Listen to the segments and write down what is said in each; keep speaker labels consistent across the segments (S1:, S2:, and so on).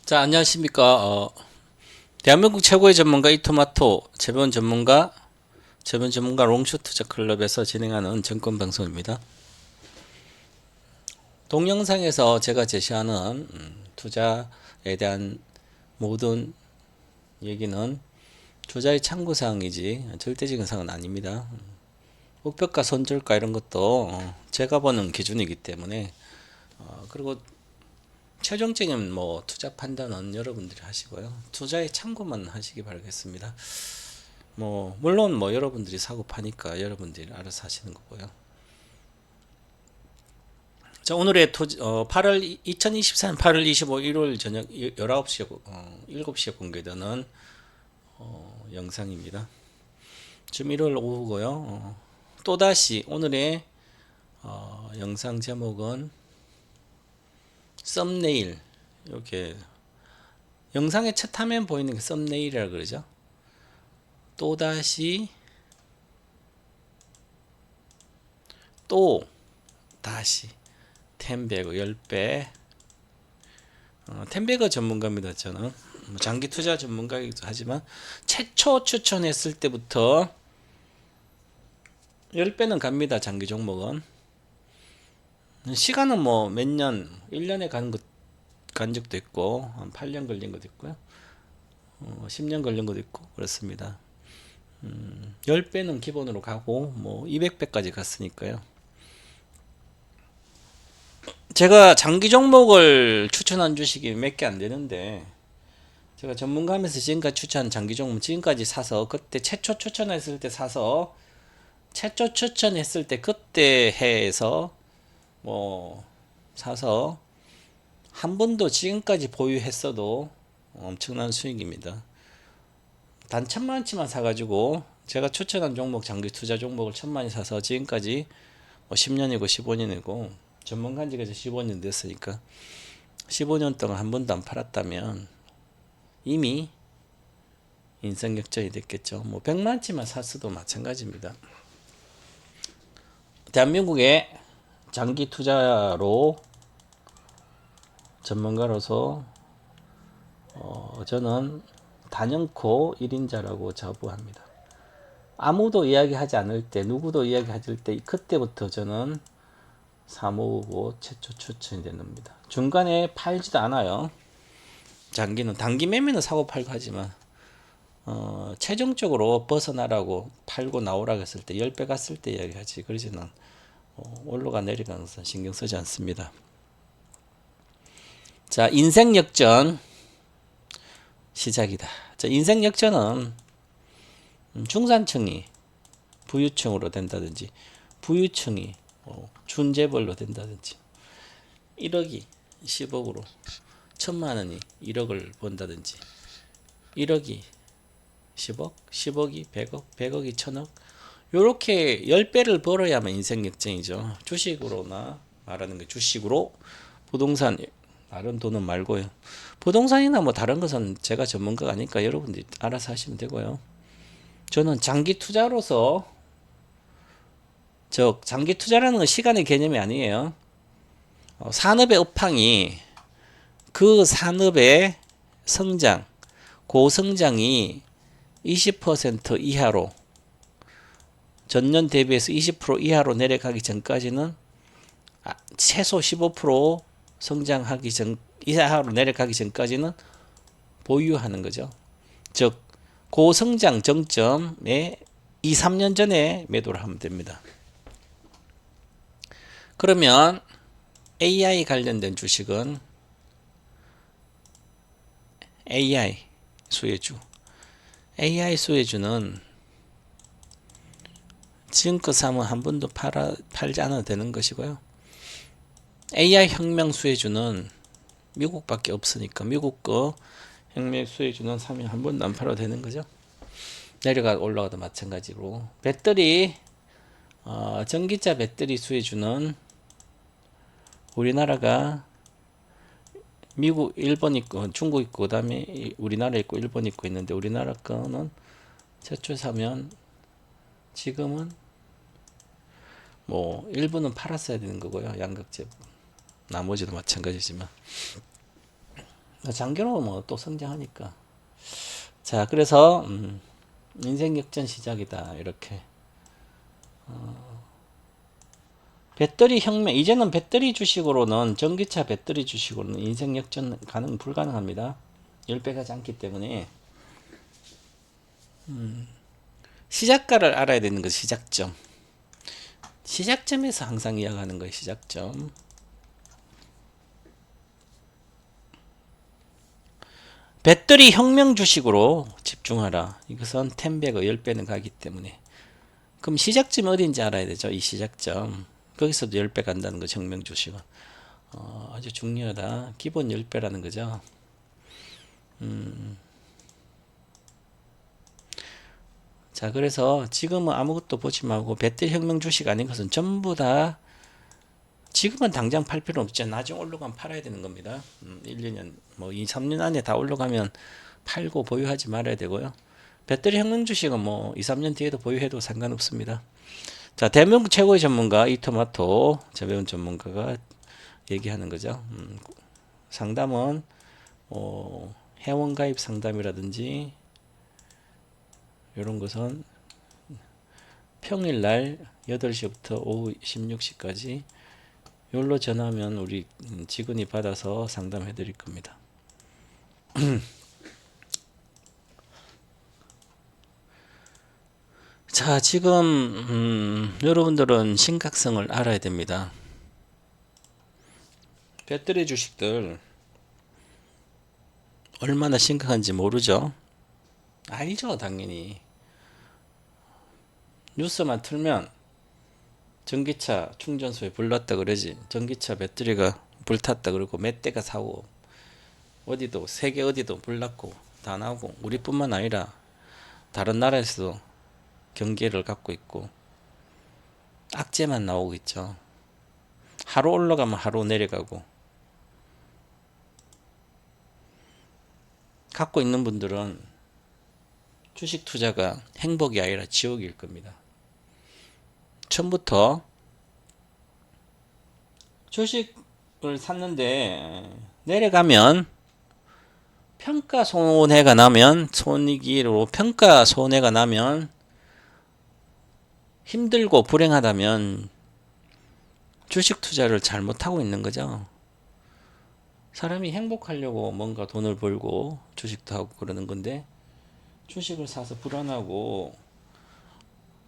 S1: 자, 안녕하십니까. 대한민국 최고의 전문가 이토마토 재본 전문가 롱숏 투자 클럽에서 진행하는 증권 방송입니다. 동영상에서 제가 제시하는 투자에 대한 모든 얘기는 투자의 참고사항이지 절대적인 사항은 아닙니다. 목표가 손절가 이런 것도 제가 보는 기준이기 때문에 그리고 최종적인 투자 판단은 여러분들이 하시고요. 투자에 참고만 하시기 바라겠습니다. 물론 여러분들이 사고 파니까 여러분들이 알아서 하시는 거고요. 자, 오늘의 2024년 8월 25일 일요일 저녁 19시에 7시에 공개되는 영상입니다. 지금 일요일 오후고요. 또다시 오늘의 영상 제목은 썸네일, 이렇게 영상의 첫 화면 보이는 게 썸네일이라고 그러죠. 또다시 또 다시 10배고 10배 10배가 전문가입니다. 저는 장기 투자 전문가이기도 하지만 최초 추천했을 때부터 10배는 갑니다. 장기 종목은 시간은 몇 년, 1년에 간 적도 있고 한 8년 걸린 것도 있고요. 10년 걸린 것도 있고 그렇습니다. 10배는 기본으로 가고 200배까지 갔으니까요. 제가 장기 종목을 추천한 주식이 몇 개 안 되는데 제가 전문가하면서 지금까지 추천한 장기 종목 지금까지 사서 그때 최초 추천했을 때 사서 최초 추천했을 때 그때 해에서 사서 한 번도 지금까지 보유했어도 엄청난 수익입니다. 단 1,000만원치만 사가지고 제가 추천한 종목 장기 투자 종목을 1,000만원이 사서 지금까지 10년이고 15년이고 전문가인 지가 15년 됐으니까 15년 동안 한 번도 안 팔았다면 이미 인생 역전이 됐겠죠. 100만원치만 샀어도 마찬가지입니다. 대한민국의 장기 투자로 전문가로서 저는 단연코 1인자라고 자부합니다. 아무도 이야기하지 않을 때, 누구도 이야기하지 때 그때부터 저는 사모으고 최초 추천이 됩니다. 중간에 팔지도 않아요. 장기는 단기 매매는 사고 팔고 하지만 최종적으로 벗어나라고 팔고 나오라고 했을 때 10배 갔을 때 이야기하지 그러지는 올라가 내려가는 것은 신경 쓰지 않습니다. 자, 인생 역전 시작이다. 자, 인생 역전은 중산층이 부유층으로 된다든지 부유층이 준재벌로 된다든지 1억이 10억으로 1,000만원이 1억을 번다든지 1억이 10억, 10억이 100억, 100억이 1,000억 요렇게 10배를 벌어야만 인생 역전이죠. 주식으로나 말하는 게 주식으로 부동산 다른 돈은 말고요. 부동산이나 다른 것은 제가 전문가가 아니까 여러분들이 알아서 하시면 되고요. 저는 장기 투자로서 장기 투자라는 건 시간의 개념이 아니에요. 산업의 업황이 그 산업의 성장, 고성장이 20% 이하로 전년 대비해서 20% 이하로 내려가기 전까지는 최소 15% 성장하기 전 이하로 내려가기 전까지는 보유하는 거죠. 즉 고성장 정점에 2, 3년 전에 매도를 하면 됩니다. 그러면 AI 관련된 주식은 AI 수혜주. AI 수혜주는 지금껏 사면 한 번도 팔지 않아도 되는 것이고요. AI 혁명 수혜주는 미국밖에 없으니까 미국 거 혁명 수혜주는 사면 한 번도 안 팔아도 되는 거죠. 내려가 올라가도 마찬가지로 배터리 전기차 배터리 수혜주는 우리나라가 미국, 일본 있고 중국 있고 그다음에 우리나라 있고 일본 있고 있는데 우리나라 거는 최초 사면 지금은 일부는 팔았어야 되는 거고요. 양극재 나머지도 마찬가지지만 장기로 뭐 또 성장하니까. 자, 그래서 인생 역전 시작이다. 이렇게. 배터리 혁명. 이제는 배터리 주식으로는 전기차 배터리 주식으로는 인생 역전 불가능합니다. 10배 가지 않기 때문에 시작가를 알아야 되는 거 시작점. 시작점에서 항상 이야기하는 거예요. 시작점. 배터리 혁명 주식으로 집중하라. 이것은 10배가 10배는 가기 때문에. 그럼 시작점이 어딘지 알아야 되죠. 이 시작점. 거기서도 10배 간다는 거 혁명 주식은. 아주 중요하다. 기본 10배라는 거죠. 자, 그래서 지금은 아무것도 보지 말고 배터리 혁명 주식 아닌 것은 전부 다 지금은 당장 팔 필요 없죠. 나중에 올라가면 팔아야 되는 겁니다. 1, 2년, 뭐 2, 3년 안에 다 올라가면 팔고 보유하지 말아야 되고요. 배터리 혁명 주식은 뭐 2, 3년 뒤에도 보유해도 상관없습니다. 자, 대한민국 최고의 전문가 이토마토 재배운 전문가가 얘기하는 거죠. 상담은 회원가입 상담이라든지 이런 것은 평일날 8시부터 오후 16시까지 여기로 전화하면 우리 직원이 받아서 상담해 드릴 겁니다. 자, 지금 여러분들은 심각성을 알아야 됩니다. 배터리 주식들 얼마나 심각한지 모르죠? 알죠, 당연히. 뉴스만 틀면 전기차 충전소에 불났다 그러지. 전기차 배터리가 불탔다 그러고 몇 대가 사고 어디도 세계 어디도 불났고 다 나오고 우리뿐만 아니라 다른 나라에서도 경계를 갖고 있고 악재만 나오고 있죠. 하루 올라가면 하루 내려가고 갖고 있는 분들은 주식 투자가 행복이 아니라 지옥일 겁니다. 처음부터 주식을 샀는데 내려가면 평가 손해가 나면 손익으로 평가 손해가 나면 힘들고 불행하다면 주식 투자를 잘못하고 있는 거죠. 사람이 행복하려고 뭔가 돈을 벌고 주식도 하고 그러는 건데 주식을 사서 불안하고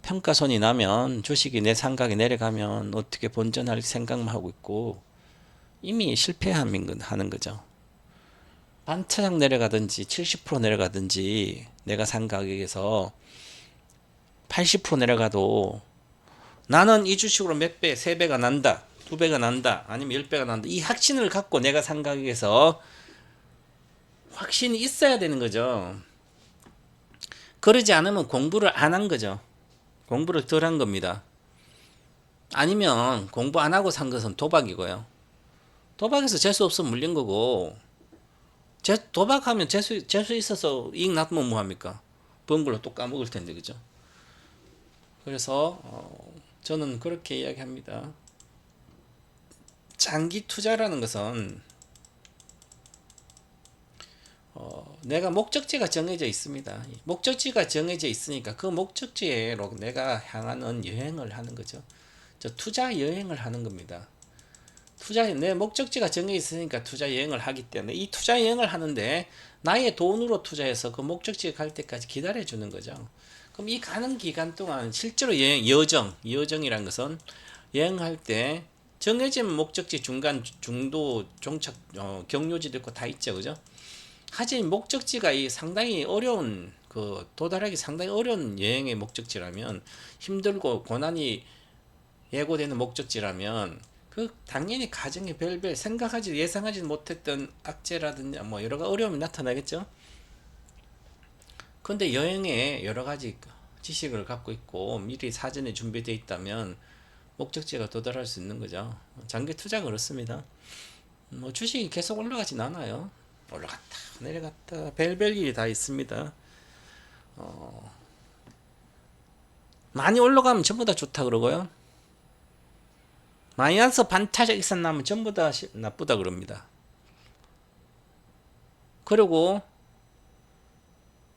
S1: 평가손이 나면 주식이 내 생각이 내려가면 어떻게 본전할 생각만 하고 있고 이미 실패하는 거죠. 반차장 내려가든지 70% 내려가든지 내가 산 가격에서 80% 내려가도 나는 이 주식으로 몇 배, 3배가 난다, 2배가 난다, 아니면 10배가 난다. 이 확신을 갖고 내가 산 가격에서 확신이 있어야 되는 거죠. 그러지 않으면 공부를 안 한 거죠. 공부를 덜 한 겁니다. 아니면 공부 안 하고 산 것은 도박이고요. 도박에서 재수 없으면 물린 거고, 도박하면 재수 있어서 이익 났으면 뭐합니까? 번 걸로 또 까먹을 텐데, 그죠? 그래서, 저는 그렇게 이야기합니다. 장기 투자라는 것은, 내가 목적지가 정해져 있습니다. 목적지가 정해져 있으니까 그 목적지로 내가 향하는 여행을 하는 거죠. 저 투자 여행을 하는 겁니다. 내 목적지가 정해 있으니까 투자 여행을 하기 때문에 이 투자 여행을 하는데 나의 돈으로 투자해서 그 목적지에 갈 때까지 기다려 주는 거죠. 그럼 이 가는 기간 동안 실제로 여정이란 것은 여행할 때 정해진 목적지 중간 중도 종착 경유지도 있고 다 있죠, 그죠? 하지만 목적지가 상당히 어려운 도달하기 상당히 어려운 여행의 목적지라면 힘들고 고난이 예고되는 목적지라면 당연히 가정에 별별 예상하지 못했던 악재라든지 뭐 여러 가지 어려움이 나타나겠죠. 그런데 여행에 여러 가지 지식을 갖고 있고 미리 사전에 준비되어 있다면 목적지가 도달할 수 있는 거죠. 장기 투자가 그렇습니다. 뭐 주식이 계속 올라가진 않아요. 올라갔다 내려갔다 별별 일이 다 있습니다. 많이 올라가면 전부 다 좋다 그러고요. 마이너스 반타작 일산 나면 전부 다 나쁘다 그럽니다. 그리고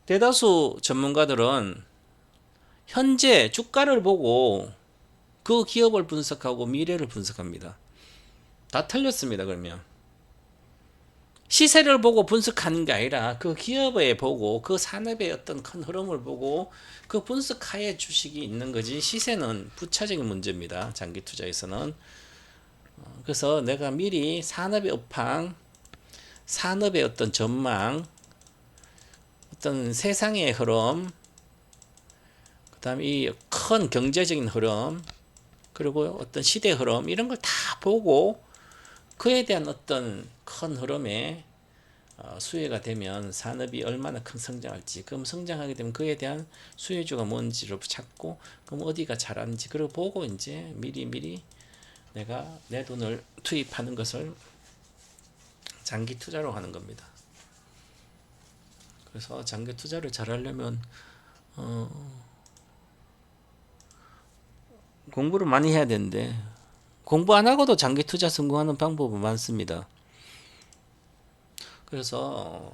S1: 대다수 전문가들은 현재 주가를 보고 그 기업을 분석하고 미래를 분석합니다. 다 틀렸습니다. 그러면 시세를 보고 분석하는 게 아니라 그 기업에 보고 그 산업의 어떤 큰 흐름을 보고 그 분석하에 주식이 있는 거지, 시세는 부차적인 문제입니다. 장기 투자에서는. 그래서 내가 미리 산업의 업황, 산업의 어떤 전망, 어떤 세상의 흐름, 그 다음에 이 큰 경제적인 흐름, 그리고 어떤 시대 흐름, 이런 걸 다 보고 그에 대한 어떤 큰 흐름에 수혜가 되면 산업이 얼마나 큰 성장할지, 그럼 성장하게 되면 그에 대한 수혜주가 뭔지를 찾고, 그럼 어디가 잘하는지 그걸 보고 이제 미리 내가 내 돈을 투입하는 것을 장기 투자로 하는 겁니다. 그래서 장기 투자를 잘 하려면 공부를 많이 해야 되는데, 공부 안 하고도 장기 투자 성공하는 방법은 많습니다. 그래서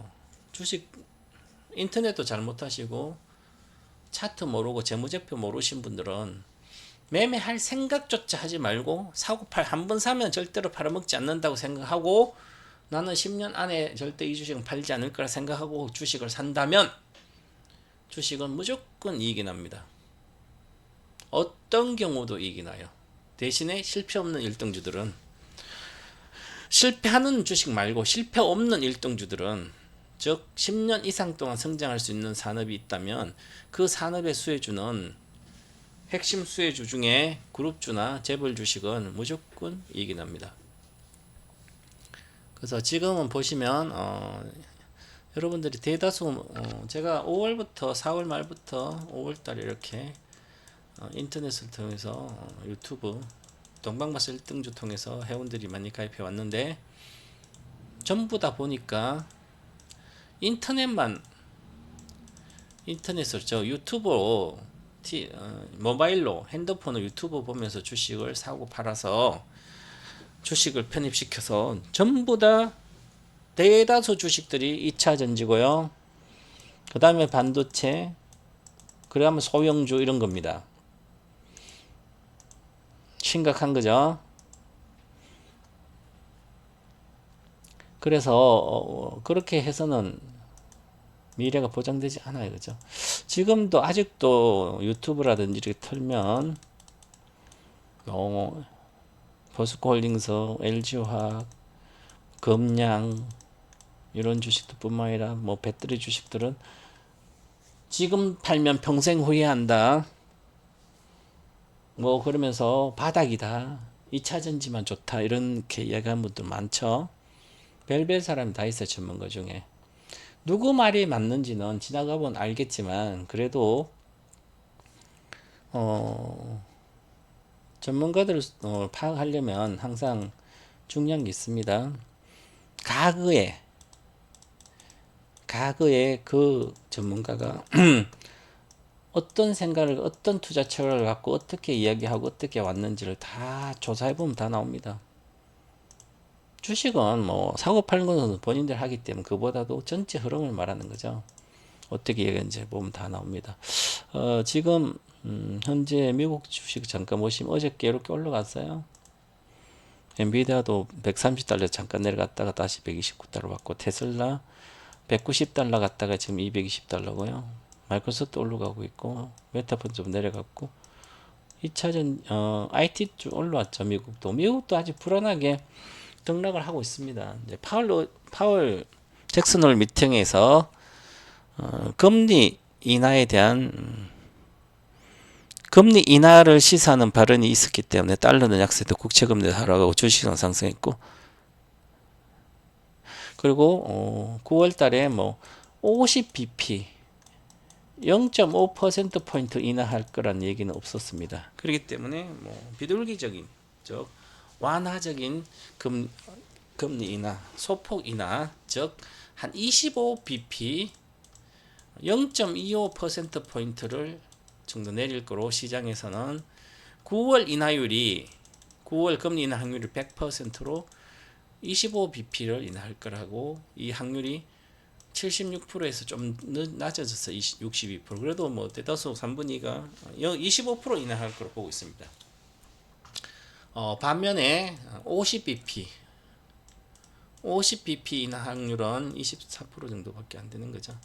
S1: 주식 인터넷도 잘 못하시고 차트 모르고 재무제표 모르신 분들은 매매할 생각조차 하지 말고, 사고 팔 한 번 사면 절대로 팔아먹지 않는다고 생각하고, 나는 10년 안에 절대 이 주식은 팔지 않을 거라 생각하고 주식을 산다면 주식은 무조건 이익이 납니다. 어떤 경우도 이익이 나요. 대신에 실패 없는 1등주들은, 실패하는 주식 말고 실패 없는 1등주들은, 즉 10년 이상 동안 성장할 수 있는 산업이 있다면 그 산업의 수혜주는, 핵심 수혜주 중에 그룹주나 재벌 주식은 무조건 이익이 납니다. 그래서 지금은 보시면 여러분들이 대다수 제가 5월부터 4월 말부터 5월달에 이렇게 인터넷을 통해서 유튜브 동방마스 1등주 통해서 회원들이 많이 가입해 왔는데, 전부 다 보니까 인터넷을 유튜브로 모바일로 핸드폰으로 유튜브 보면서 주식을 사고 팔아서 주식을 편입시켜서 전부 다 대다수 주식들이 2차 전지고요. 그 다음에 반도체, 그 다음에 소형주, 이런 겁니다. 심각한 거죠. 그래서 그렇게 해서는 미래가 보장되지 않아요. 그죠? 지금도 아직도 유튜브라든지 이렇게 틀면 버스코홀딩스, LG화학, 금양, 이런 주식들 뿐만 아니라 뭐 배터리 주식들은 지금 팔면 평생 후회한다, 뭐 그러면서 바닥이다, 2차 전지만 좋다, 이렇게 이야기하는 분들 많죠. 별별 사람이 다 있어요. 전문가 중에. 누구 말이 맞는지는 지나가 보면 알겠지만, 그래도 전문가들을 파악하려면 항상 중요한 게 있습니다. 과거에 그 전문가가 어떤 생각을, 어떤 투자 철학을 갖고 어떻게 이야기하고 어떻게 왔는지를 다 조사해보면 다 나옵니다. 주식은 뭐 사고 파는 것은 본인들 하기 때문에 그보다도 전체 흐름을 말하는 거죠. 어떻게 얘기하는지 보면 다 나옵니다. 지금 현재 미국 주식 잠깐 보시면 어저께 이렇게 올라갔어요. 엔비디아도 130달러 잠깐 내려갔다가 다시 129달러 받고, 테슬라 190달러 갔다가 지금 220달러고요. 마이크로소프트 올라가고 있고, 메타폰 좀 내려갔고, 2차전 IT 쪽 올라왔죠. 미국도 아직 불안하게 등락을 하고 있습니다. 이제 파월 잭슨홀 미팅에서 금리 인하에 대한 금리 인하를 시사하는 발언이 있었기 때문에 달러는 약세도 국채금리도 하락하고 주식은 상승했고, 그리고 9월 달에 뭐 50bp 0.5%포인트 인하할 거란 얘기는 없었습니다. 그렇기 때문에 뭐 비둘기적인, 즉 완화적인 금리 인하, 소폭 인하, 즉 한 25bp 0.25%포인트를 정도 내릴 거로 시장에서는 9월 금리 인하 확률이 100%로 25bp를 인하할 거라고, 이 확률이 76%에서 좀 낮아졌어. 62%. 그래도 뭐 대다수 3분의 2가 25% 인하할 거로 보고 있습니다. 반면에 50bp 인하 확률은 24% 정도밖에 안 되는 거죠.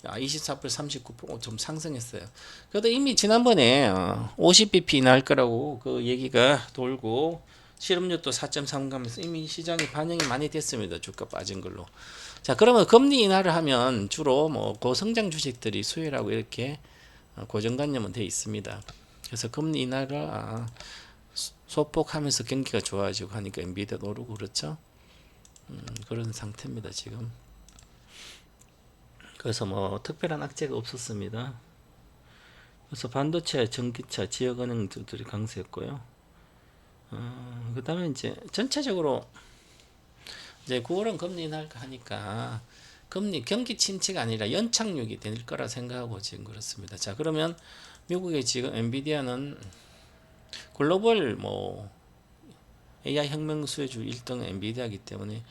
S1: 24% 39%좀 상승했어요. 그래도 이미 지난번에 50bp 인하할 거라고 그 얘기가 돌고 실업률도 4.3 가면서 이미 시장에 반영이 많이 됐습니다. 주가 빠진 걸로. 자, 그러면 금리 인하를 하면 주로 뭐 고성장 주식들이 수혜라고 이렇게 고정관념은 되어 있습니다. 그래서 금리 인하를 소폭하면서 경기가 좋아지고 하니까 엔비디아도 오르고 그렇죠. 그런 상태입니다 지금. 그래서 뭐 특별한 악재가 없었습니다. 그래서 반도체, 전기차, 지역은행들이 강세였고요. 그 다음에 이제 전체적으로 이제 9월은 금리 인하할까 하니까 금리 경기 침체가 아니라 연착륙이 될 거라 생각하고 지금 그렇습니다. 자, 그러면 미국의 지금 엔비디아는 글로벌 뭐 AI 혁명 수혜주 1등 엔비디아이기 때문에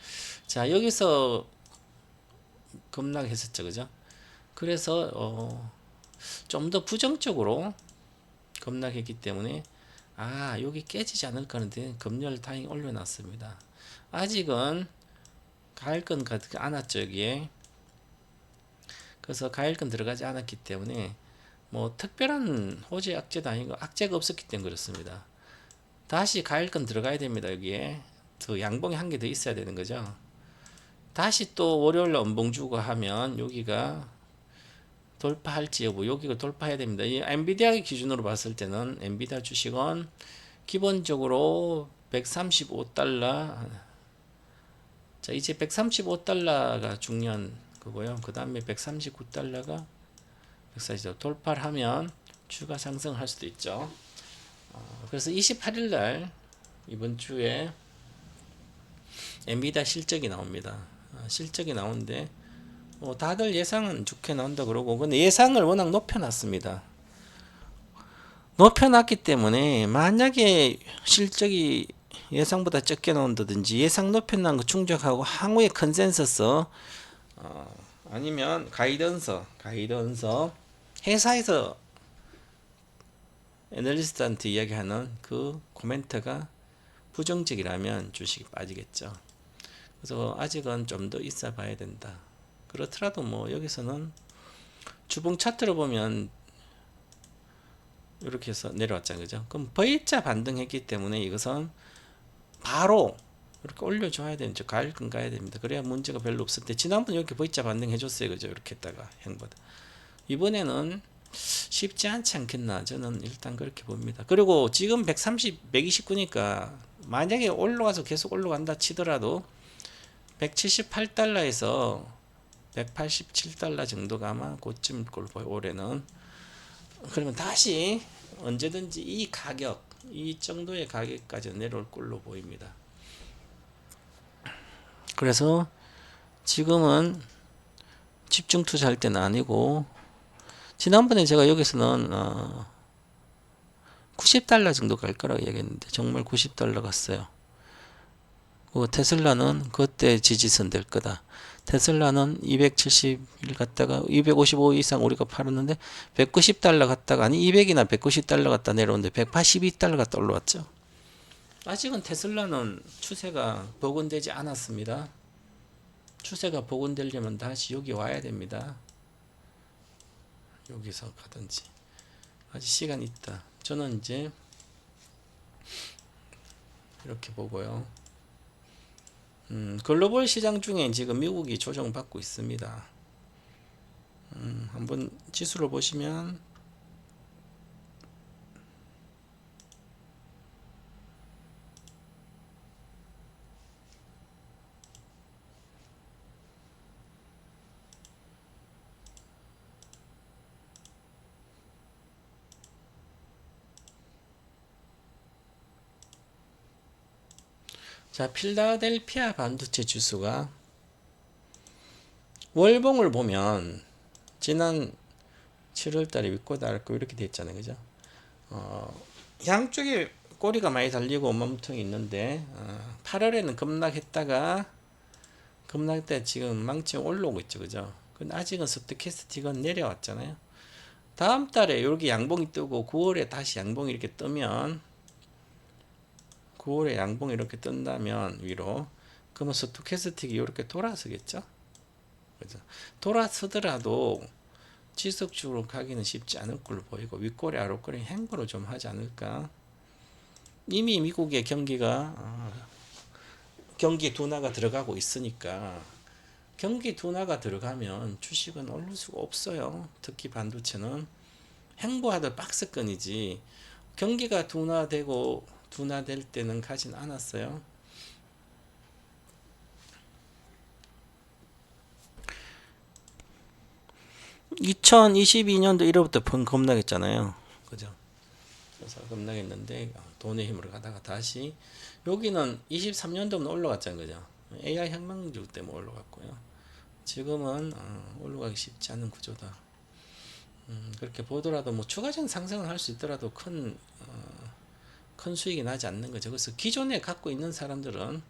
S1: 자, 여기서 급락했었죠, 그죠? 그래서 좀 더 부정적으로 급락했기 때문에 여기 깨지지 않을까 하는데 금리를 다행히 올려놨습니다. 아직은 가일권 가지 않았죠, 여기에. 그래서 가일권 들어가지 않았기 때문에 뭐 특별한 호재 악재도 아니고 악재가 없었기 때문에 그렇습니다. 다시 가일권 들어가야 됩니다. 여기에 더 양봉이 한 개 더 있어야 되는 거죠. 다시 또 월요일 연봉 주고 하면 여기가 돌파할지 여부, 여기가 돌파해야 됩니다. 이 엔비디아 기준으로 봤을 때는 엔비디아 주식은 기본적으로 135달러. 자, 이제 135달러가 중요한 거고요. 그 다음에 139달러가 140달러 돌파를 하면 추가 상승할 수도 있죠. 그래서 28일 날 이번 주에 엔비디아 실적이 나옵니다. 실적이 나오는데 다들 예상은 좋게 나온다 그러고, 근데 예상을 워낙 높여놨습니다. 높여놨기 때문에 만약에 실적이 예상보다 적게 나온다든지 예상 높여놓은 거 충족하고 향후의 컨센서스 아니면 가이던서 회사에서 애널리스트한테 이야기하는 그 코멘트가 부정적이라면 주식이 빠지겠죠. 그래서 아직은 좀 더 있어 봐야 된다. 그렇더라도 뭐 여기서는 주봉 차트로 보면 이렇게 해서 내려왔잖아요, 그죠? 그럼 V자 반등했기 때문에 이것은 바로 이렇게 올려줘야 되죠. 가일권 가야 됩니다. 그래야 문제가 별로 없을 때 지난번 이렇게 V자 반등해줬어요, 그죠? 이렇게 했다가 행보다 이번에는 쉽지 않지 않겠나 저는 일단 그렇게 봅니다. 그리고 지금 130, 129니까 만약에 올라가서 계속 올라간다 치더라도 178달러에서 187달러 정도가 아마 고점일 걸로 보여 올해는. 그러면 다시 언제든지 이 가격, 이 정도의 가격까지 내려올 걸로 보입니다. 그래서 지금은 집중 투자할 때는 아니고, 지난번에 제가 여기서는 90달러 정도 갈 거라고 얘기했는데 정말 90달러 갔어요. 테슬라는 그때 지지선 될 거다. 테슬라는 271 갔다가 255 이상 우리가 팔았는데 190달러 갔다가, 아니 200이나 190달러 갔다 내려오는데 182달러 갔다 올라왔죠. 아직은 테슬라는 추세가 복원되지 않았습니다. 추세가 복원되려면 다시 여기 와야 됩니다. 여기서 가든지. 아직 시간 있다. 저는 이제 이렇게 보고요. 글로벌 시장 중에 지금 미국이 조정받고 있습니다. 한번 지수를 보시면 자, 필라델피아 반도체 지수가 월봉을 보면 지난 7월달에 윗꼬다고 이렇게 돼 있잖아요, 그죠? 양쪽에 꼬리가 많이 달리고 몸통이 있는데 8월에는 급락했다가 지금 망치 올라오고 있죠, 그죠? 근데 아직은 스토캐스틱은 내려왔잖아요. 다음 달에 여기 양봉이 뜨고 9월에 다시 양봉이 이렇게 뜨면 9월에 양봉이 이렇게 뜬다면 위로 그러면 스토캐스틱이 이렇게 돌아서겠죠. 그죠? 돌아서더라도 지속적으로 가기는 쉽지 않을 걸로 보이고 윗꼬리 아랫꼬리 행보를 좀 하지 않을까. 이미 미국의 경기 둔화가 들어가고 있으니까 경기 둔화가 들어가면 주식은 오를 수가 없어요. 특히 반도체는 행보하듯 박스권이지 경기가 둔화될 때는 가진 않았어요. 2022년도 1월부터 펑 겁나겠잖아요. 그죠? 그래서 겁나겠는데 돈의 힘으로 가다가 다시 여기는 23년도면 올라갔잖아요. 그죠? AI 혁명주 때문에 올라갔고요. 지금은 올라가기 쉽지 않은 구조다. 그렇게 보더라도 뭐 추가적인 상승을 할 수 있더라도 큰 수익이 나지 않는 거죠. 그래서 기존에 갖고 있는 사람들은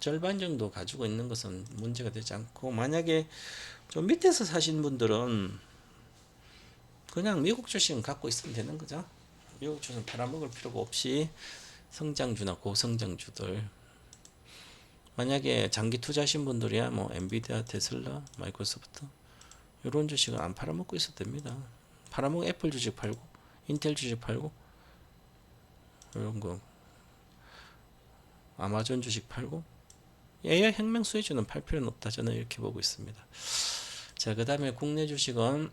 S1: 절반 정도 가지고 있는 것은 문제가 되지 않고 만약에 좀 밑에서 사신 분들은 그냥 미국 주식은 갖고 있으면 되는 거죠. 미국 주식은 팔아먹을 필요가 없이 성장주나 고성장주들 만약에 장기 투자하신 분들이야 뭐 엔비디아, 테슬라, 마이크로소프트 이런 주식은 안 팔아먹고 있어도 됩니다. 팔아먹고 애플 주식 팔고 인텔 주식 팔고 이런 거 아마존 주식 팔고 AI 혁명 수혜주는 팔 필요는 없다 저는 이렇게 보고 있습니다. 자, 그 다음에 국내 주식은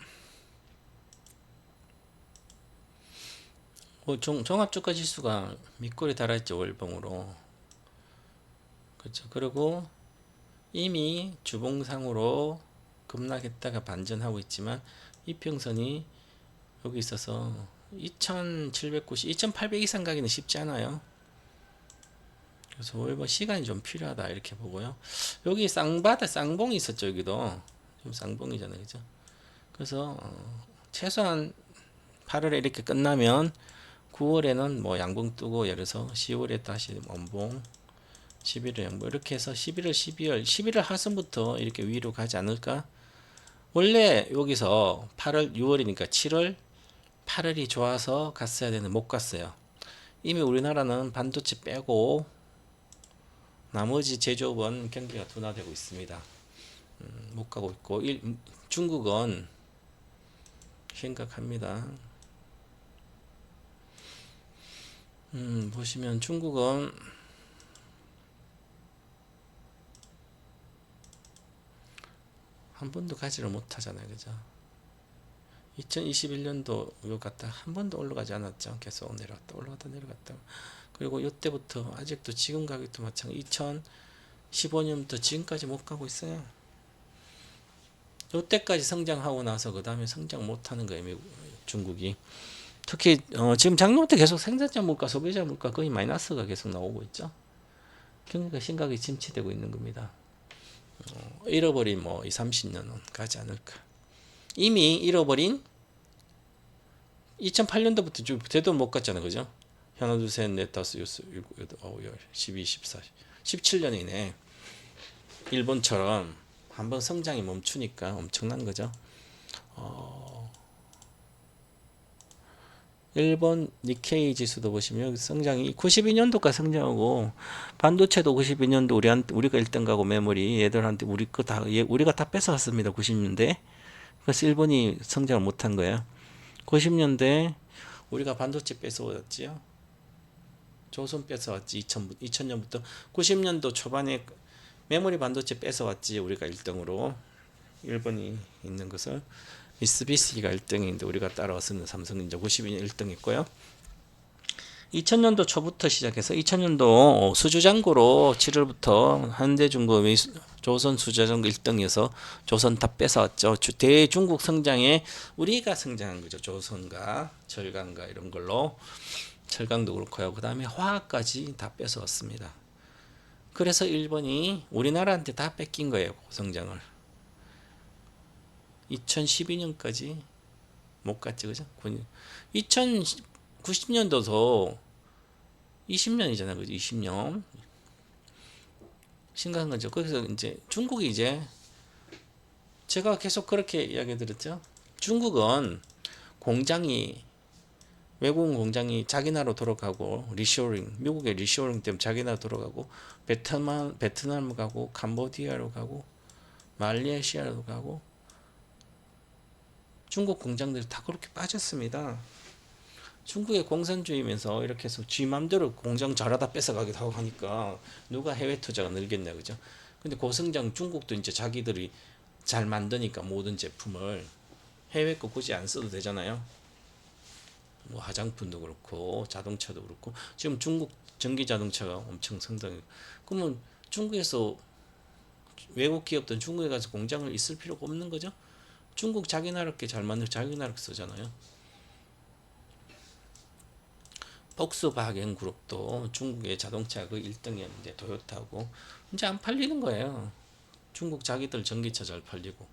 S1: 종합주가지수가 밑골에 달아있죠. 월봉으로. 그렇죠. 그리고 이미 주봉상으로 급락했다가 반전하고 있지만 이평선이 여기 있어서 2790, 2800 이상 가기는 쉽지 않아요. 그래서 월봉 시간이 좀 필요하다 이렇게 보고요. 여기 쌍봉이 있었죠. 여기도 지금 쌍봉이잖아요. 그죠? 그래서 최소한 8월에 이렇게 끝나면 9월에는 뭐 양봉 뜨고 예를 들어서 10월에 다시 원봉 11월 양봉 이렇게 해서 11월 11월 하순부터 이렇게 위로 가지 않을까. 원래 여기서 8월 6월이니까 7월 8월이 좋아서 갔어야 되는데 못 갔어요. 이미 우리나라는 반도체 빼고 나머지 제조업은 경기가 둔화되고 있습니다. 못 가고 있고 중국은 심각합니다. 보시면 중국은 한 번도 가지를 못하잖아요. 그죠? 2021년도 요 갔다 한 번도 올라가지 않았죠. 계속 내려갔다 올라갔다 내려갔다. 그리고 이때부터 아직도 지금 가격도 마찬가지 2015년부터 지금까지 못 가고 있어요. 이때까지 성장하고 나서 그 다음에 성장 못하는 거예요. 중국이. 특히 지금 작년부터 계속 생산자 물가, 소비자 물가 거의 마이너스가 계속 나오고 있죠. 경기가 심각하게 침체되고 있는 겁니다. 잃어버린 뭐 20, 30년은 가지 않을까. 이미 잃어버린 2008년도부터 되도 못 갔잖아요. 그죠? 하나, 둘, 셋, 넷, 다섯, 여섯, 일곱, 여덟, 아홉, 열, 12, 14, 17년이네. 일본처럼 한번 성장이 멈추니까 엄청난 거죠. 일본 니케이 지수도 보시면 성장이 92년도까지 성장하고 반도체도 92년도 우리가 1등 가고 메모리 얘들한테 우리가 다 뺏어갔습니다. 90년대. 그래서 일본이 성장을 못한 거예요. 90년대 우리가 반도체 뺏어왔지요. 조선 뺏어왔지. 2000년부터 90년도 초반에 메모리 반도체 뺏어왔지. 우리가 1등으로 일본이 있는 것을 미쓰비시가 1등인데 우리가 따라왔으면 삼성이 이제 92년 1등 했고요. 2000년도 초부터 시작해서 2000년도 수주장고로 7월부터 현대중공업이 조선 수주장고 1등이어서 조선 다 뺏어왔죠. 대중국 성장에 우리가 성장한 거죠. 조선과 철강과 이런 걸로 철강도 그렇고요. 그 다음에 화학까지 다 뺏어왔습니다. 그래서 일본이 우리나라한테 다 뺏긴 거예요. 고성장을. 2012년까지 못 갔지, 그죠? 2090년도도 20년이잖아요, 그죠? 20년. 심각한 거죠. 그래서 이제 중국이 이제 제가 계속 그렇게 이야기 드렸죠. 중국은 공장이 외국인 공장이 자기 나라로 돌아가고 리쇼링 미국의 리쇼링 때문에 자기 나라로 돌아가고 베트남 가고 캄보디아로 가고 말레이시아로 가고 중국 공장들이 다 그렇게 빠졌습니다. 중국의 공산주의면서 이렇게 해서 지 맘대로 공장 잘하다 뺏어가기도 하고 하니까 누가 해외 투자가 늘겠냐 그죠? 근데 고성장 중국도 이제 자기들이 잘 만드니까 모든 제품을 해외 거 굳이 안 써도 되잖아요. 뭐 화장품도 그렇고 자동차도 그렇고 지금 중국 전기 자동차가 엄청 성장해. 그러면 중국에서 외국 기업들은 중국에 가서 공장을 있을 필요가 없는 거죠? 중국 자기 나라 게 잘 만들고 자기 나라 게 쓰잖아요. 폭스바겐 그룹도 중국의 자동차 그 1등이었는데 토요타고 이제 안 팔리는 거예요. 중국 자기들 전기차 잘 팔리고.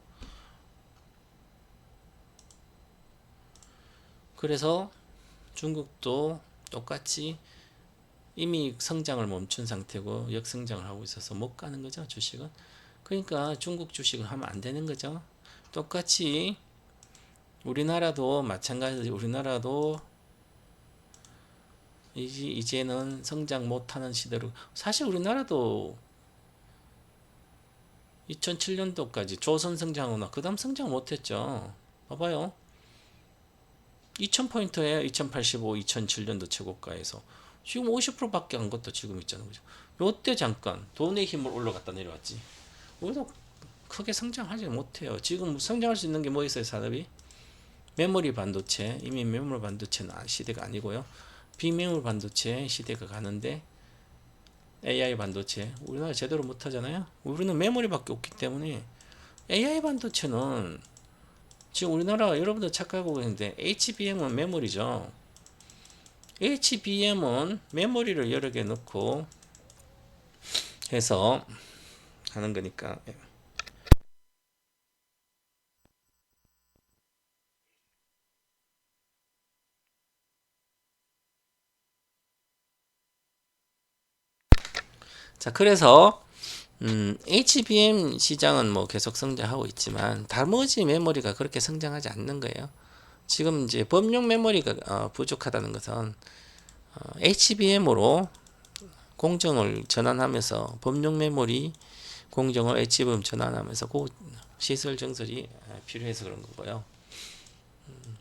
S1: 그래서 중국도 똑같이 이미 성장을 멈춘 상태고 역성장을 하고 있어서 못 가는 거죠, 주식은. 그러니까 중국 주식을 하면 안 되는 거죠. 똑같이 우리나라도 마찬가지로 우리나라도 이제는 성장 못하는 시대로 사실 우리나라도 2007년도까지 조선 성장하거나 그 다음 성장 못했죠. 봐봐요. 2000포인트에 2085, 2007년도 최고가에서 지금 50%밖에 안 것도 지금 있잖아요. 그죠? 요때 잠깐 돈의 힘을 올라갔다 내려왔지. 우리도 크게 성장하지 못해요. 지금 성장할 수 있는 게 뭐 있어요, 산업이? 메모리 반도체, 이미 메모리 반도체는 시대가 아니고요. 비메모리 반도체 시대가 가는데 AI 반도체 우리나라 제대로 못하잖아요. 우리는 메모리밖에 없기 때문에 AI 반도체는 지금 우리나라 여러분들 착각하고 있는데 HBM은 메모리죠. HBM은 메모리를 여러 개 넣고 해서 하는 거니까. 자, 그래서 HBM 시장은 뭐 계속 성장하고 있지만 나머지 메모리가 그렇게 성장하지 않는 거예요. 지금 이제 범용 메모리가 부족하다는 것은 HBM으로 공정을 전환하면서 범용 메모리 공정을 HBM 전환하면서 그 시설 정설이 필요해서 그런 거고요.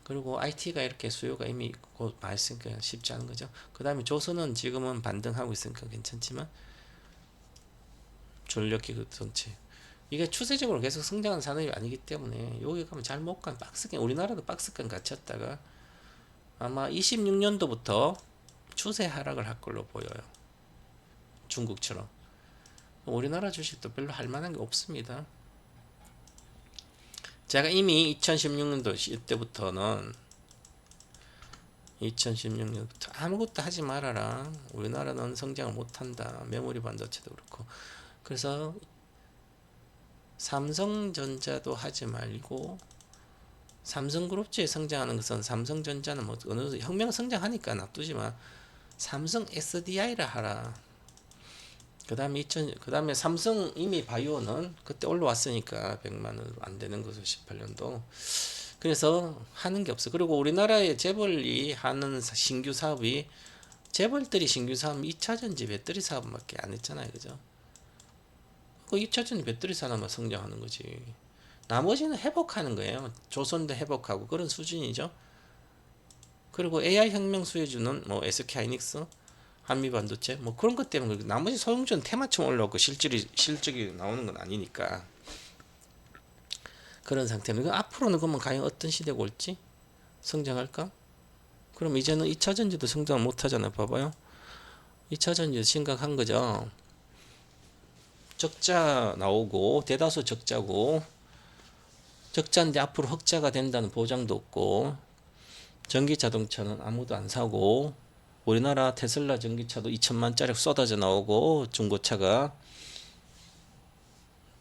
S1: 그리고 IT가 이렇게 수요가 이미 곧 많이 있으니까 쉽지 않은 거죠. 그 다음에 조선은 지금은 반등하고 있으니까 괜찮지만 전력기구 전체 이게 추세적으로 계속 성장하는 산업이 아니기 때문에 여기 가면 잘 못 간 박스권 우리나라도 박스권 갇혔다가 아마 26년도부터 추세 하락을 할 걸로 보여요. 중국처럼. 우리나라 주식도 별로 할 만한 게 없습니다. 제가 이미 2016년도 이때부터는 2016년부터 아무것도 하지 말아라. 우리나라는 성장을 못한다. 메모리 반도체도 그렇고. 그래서 삼성전자도 하지 말고 삼성그룹주에 성장하는 것은 삼성전자는 뭐 어느 정도 혁명 성장하니까 놔두지만 삼성 SDI라 하라. 그다음에 삼성 이미 바이오는 그때 올라왔으니까 100만 원 안 되는 거죠. 18년도. 그래서 하는 게 없어. 그리고 우리나라의 재벌이 하는 신규 사업이 재벌들이 신규 사업 2차전지 배터리 사업밖에 안 했잖아요. 그죠? 그 2차전지 배터리 산업만 성장하는 거지. 나머지는 회복하는 거예요. 조선도 회복하고 그런 수준이죠. 그리고 AI 혁명 수혜주는 뭐 SK하이닉스, 한미반도체 뭐 그런 것 때문에 나머지 소형주는 테마처럼 올라오고 실적이 나오는 건 아니니까 그런 상태입니다. 앞으로는 그러면 과연 어떤 시대가 올지 성장할까? 그럼 이제는 2차전지도 성장을 못하잖아요. 봐봐요. 2차전지 심각한 거죠. 적자 나오고 대다수 적자고 적자인데 앞으로 흑자가 된다는 보장도 없고 전기 자동차는 아무도 안 사고 우리나라 테슬라 전기차도 2천만짜리 쏟아져 나오고 중고차가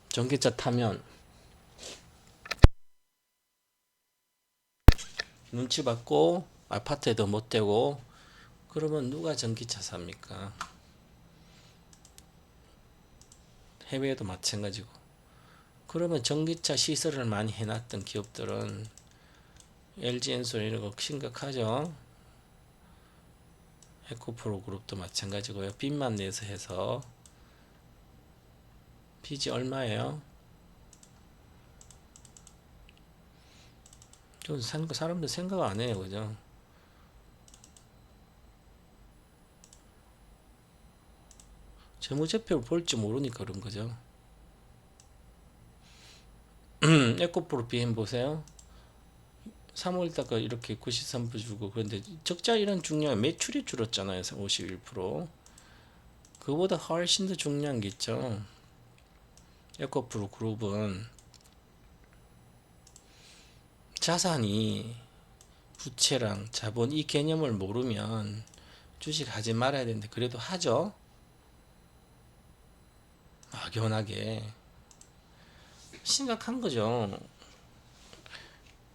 S1: 전기차 타면 눈치 받고 아파트에도 못 대고 그러면 누가 전기차 삽니까? 해외에도 마찬가지고 그러면 전기차 시설을 많이 해놨던 기업들은 LG엔솔 이런 거 심각하죠. 에코프로 그룹도 마찬가지고요. 빚만 내서 해서 빚이 얼마예요? 좀 사람들 생각 안 해요, 그죠? 재무제표를 볼지 모르니까 그런 거죠. 에코프로 BM 보세요. 3월달까 이렇게 93% 주고, 그런데 적자 이런 중요한 매출이 줄었잖아요. 51%. 그보다 훨씬 더 중요한 게 있죠. 에코프로 그룹은 자산이 부채랑 자본 이 개념을 모르면 주식 하지 말아야 되는데 그래도 하죠. 막연하게 심각한 거죠.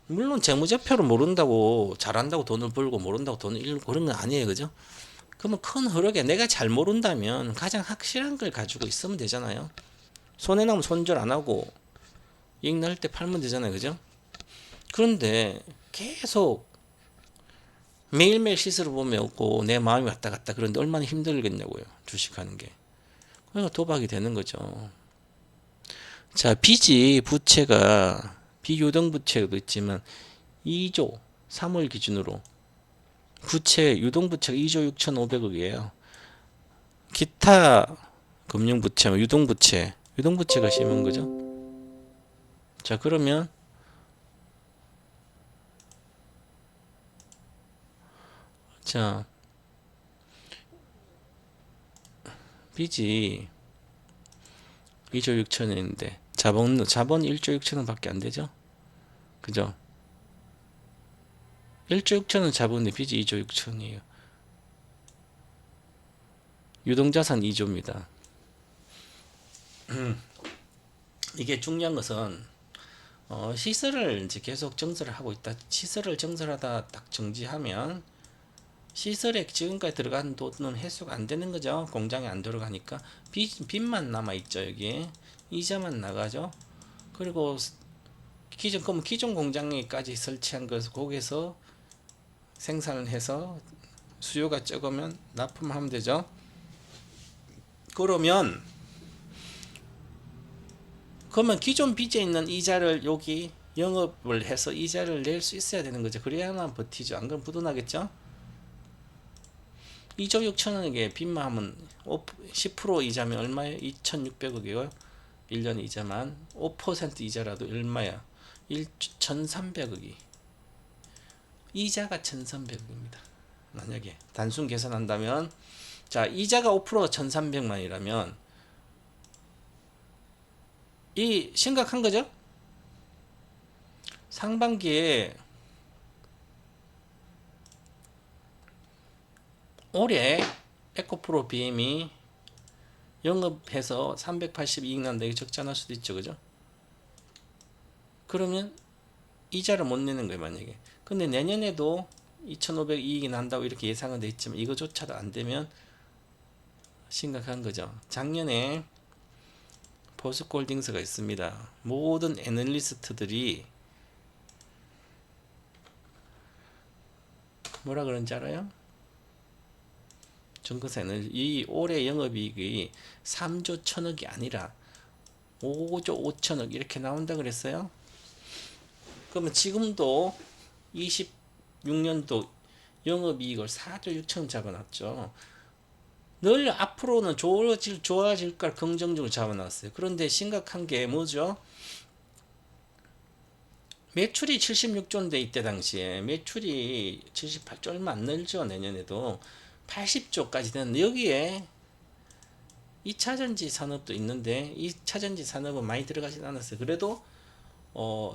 S1: 물론 재무제표를 모른다고 잘한다고 돈을 벌고 모른다고 돈을 잃고 그런 건 아니에요, 그죠? 그러면 큰 흐르게 내가 잘 모른다면 가장 확실한 걸 가지고 있으면 되잖아요. 손해나면 손절 안 하고 이익 날 때 팔면 되잖아요, 그죠? 그런데 계속 매일매일 시세를 보면 없고 내 마음이 왔다 갔다 그런데 얼마나 힘들겠냐고요, 주식하는 게. 그러니까 도박이 되는 거죠. 자, 빚이 부채가 비유동 부채도 있지만 2조 3월 기준으로 부채 유동 부채가 2조 6,500억이에요. 기타 금융 부채, 유동 부채, 유동 부채가 심한 거죠. 자, 그러면 자, 빚이 2조 6천원인데 자본 1조 6천원밖에 안 되죠. 그죠? 1조 6천원 자본인데 빚이 2조 6천이에요. 유동자산 2조입니다. 이게 중요한 것은 시설을 이제 계속 정설을 하고 있다. 시설을 정설하다 딱 정지하면 시설에 지금까지 들어간 돈은 회수가 안 되는 거죠. 공장에 안 들어가니까 빚만 남아 있죠. 여기 이자만 나가죠. 그리고 기존 공장에까지 설치한 것을 거기서 생산을 해서 수요가 적으면 납품하면 되죠. 그러면 기존 빚에 있는 이자를 여기 영업을 해서 이자를 낼 수 있어야 되는 거죠. 그래야만 버티죠. 안 그러면 부도나겠죠. 2조 6천원에게 빚만 하면 10% 이자면 얼마예요? 2,600억이고요. 1년 이자만 5% 이자라도 얼마야? 1,300억이. 이자가 1,300억입니다. 만약에 단순 계산한다면 자, 이자가 5% 1,300만이라면 이 심각한 거죠? 상반기에 올해 에코프로 BM이 영업해서 380 이익 난다. 이거 적자 날 수도 있죠. 그죠? 그러면 이자를 못 내는 거예요, 만약에. 근데 내년에도 2,500 이익이 난다고 이렇게 예상은 돼 있지만 이거조차도 안 되면 심각한 거죠. 작년에 포스코홀딩스가 있습니다. 모든 애널리스트들이 뭐라 그런지 알아요? 증권사는 이 올해 영업이익이 3조 1천억이 아니라 5조 5천억 이렇게 나온다 그랬어요. 그러면 지금도 26년도 영업이익을 4조 6천억 잡아놨죠. 늘 앞으로는 좋아질 걸 긍정적으로 잡아놨어요. 그런데 심각한 게 뭐죠? 매출이 76조인데 이때 당시에 매출이 78조 얼마 안 늘죠. 내년에도 80조까지 되는데 여기에 2차전지 산업도 있는데 2차전지 산업은 많이 들어가진 않았어요. 그래도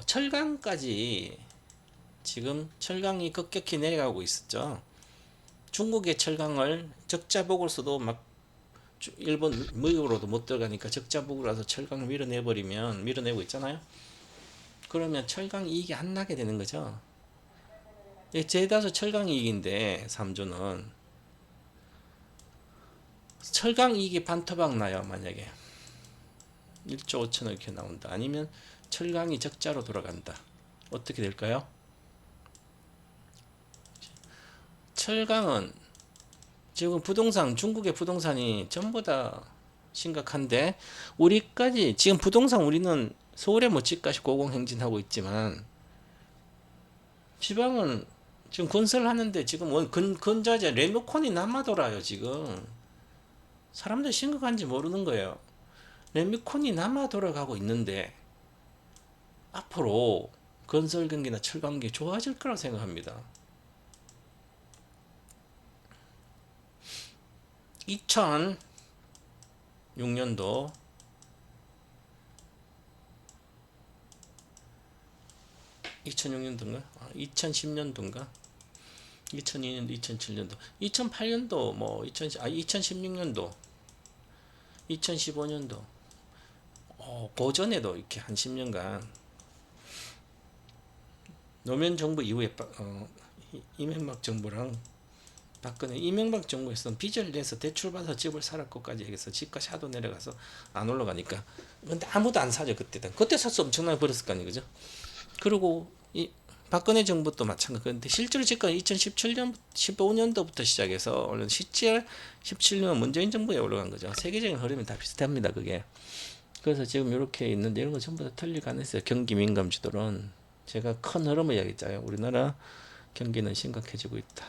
S1: 철강까지 지금 철강이 급격히 내려가고 있었죠. 중국의 철강을 적자 보고서도 막 일본 무역으로도 못 들어가니까 적자 보고라서 철강을 밀어내고 있잖아요. 그러면 철강 이익이 안 나게 되는 거죠. 제다수 철강 이익인데 3조는 철강 이익이 반토막 나요. 만약에 1조 5천억 이렇게 나온다. 아니면 철강이 적자로 돌아간다. 어떻게 될까요? 철강은 지금 부동산, 중국의 부동산이 전부 다 심각한데, 우리까지 지금 부동산 우리는 서울에 못지까지 고공행진하고 있지만 지방은 지금 건설하는데 지금 근자재 레노콘이 남아돌아요. 지금 사람들 심각한지 모르는 거예요. 레미콘이 남아 돌아가고 있는데 앞으로 건설 경기나 철강 경기 좋아질 거라고 생각합니다. 2006년도 2006년도인가? 2010년도인가? 2002년도, 2007년도, 2008년도, 2016년도, 2015년도, 고전에도 이렇게 한 10년간 노무현 정부 이후에 이명박 정부랑 박근혜 이명박 정부에서는 빚을 내서 대출받아서 집을 살았고까지 해서 집값이 하도 내려가서 안 올라가니까, 근데 아무도 안 사죠. 그때 사서 엄청나게 벌었을 거 아니에요, 그죠? 그리고 이 박근혜 정부도 마찬가지. 근데 실제로 집값 2017년 15년도부터 시작해서 얼른 17년 문재인 정부에 올라간 거죠. 세계적인 흐름이 다 비슷합니다, 그게. 그래서 지금 이렇게 있는데 이런 거 전부 다 털릴 가능성이 있어요. 경기 민감 지도론 제가 큰 흐름을 이야기했잖아요. 우리나라 경기는 심각해지고 있다.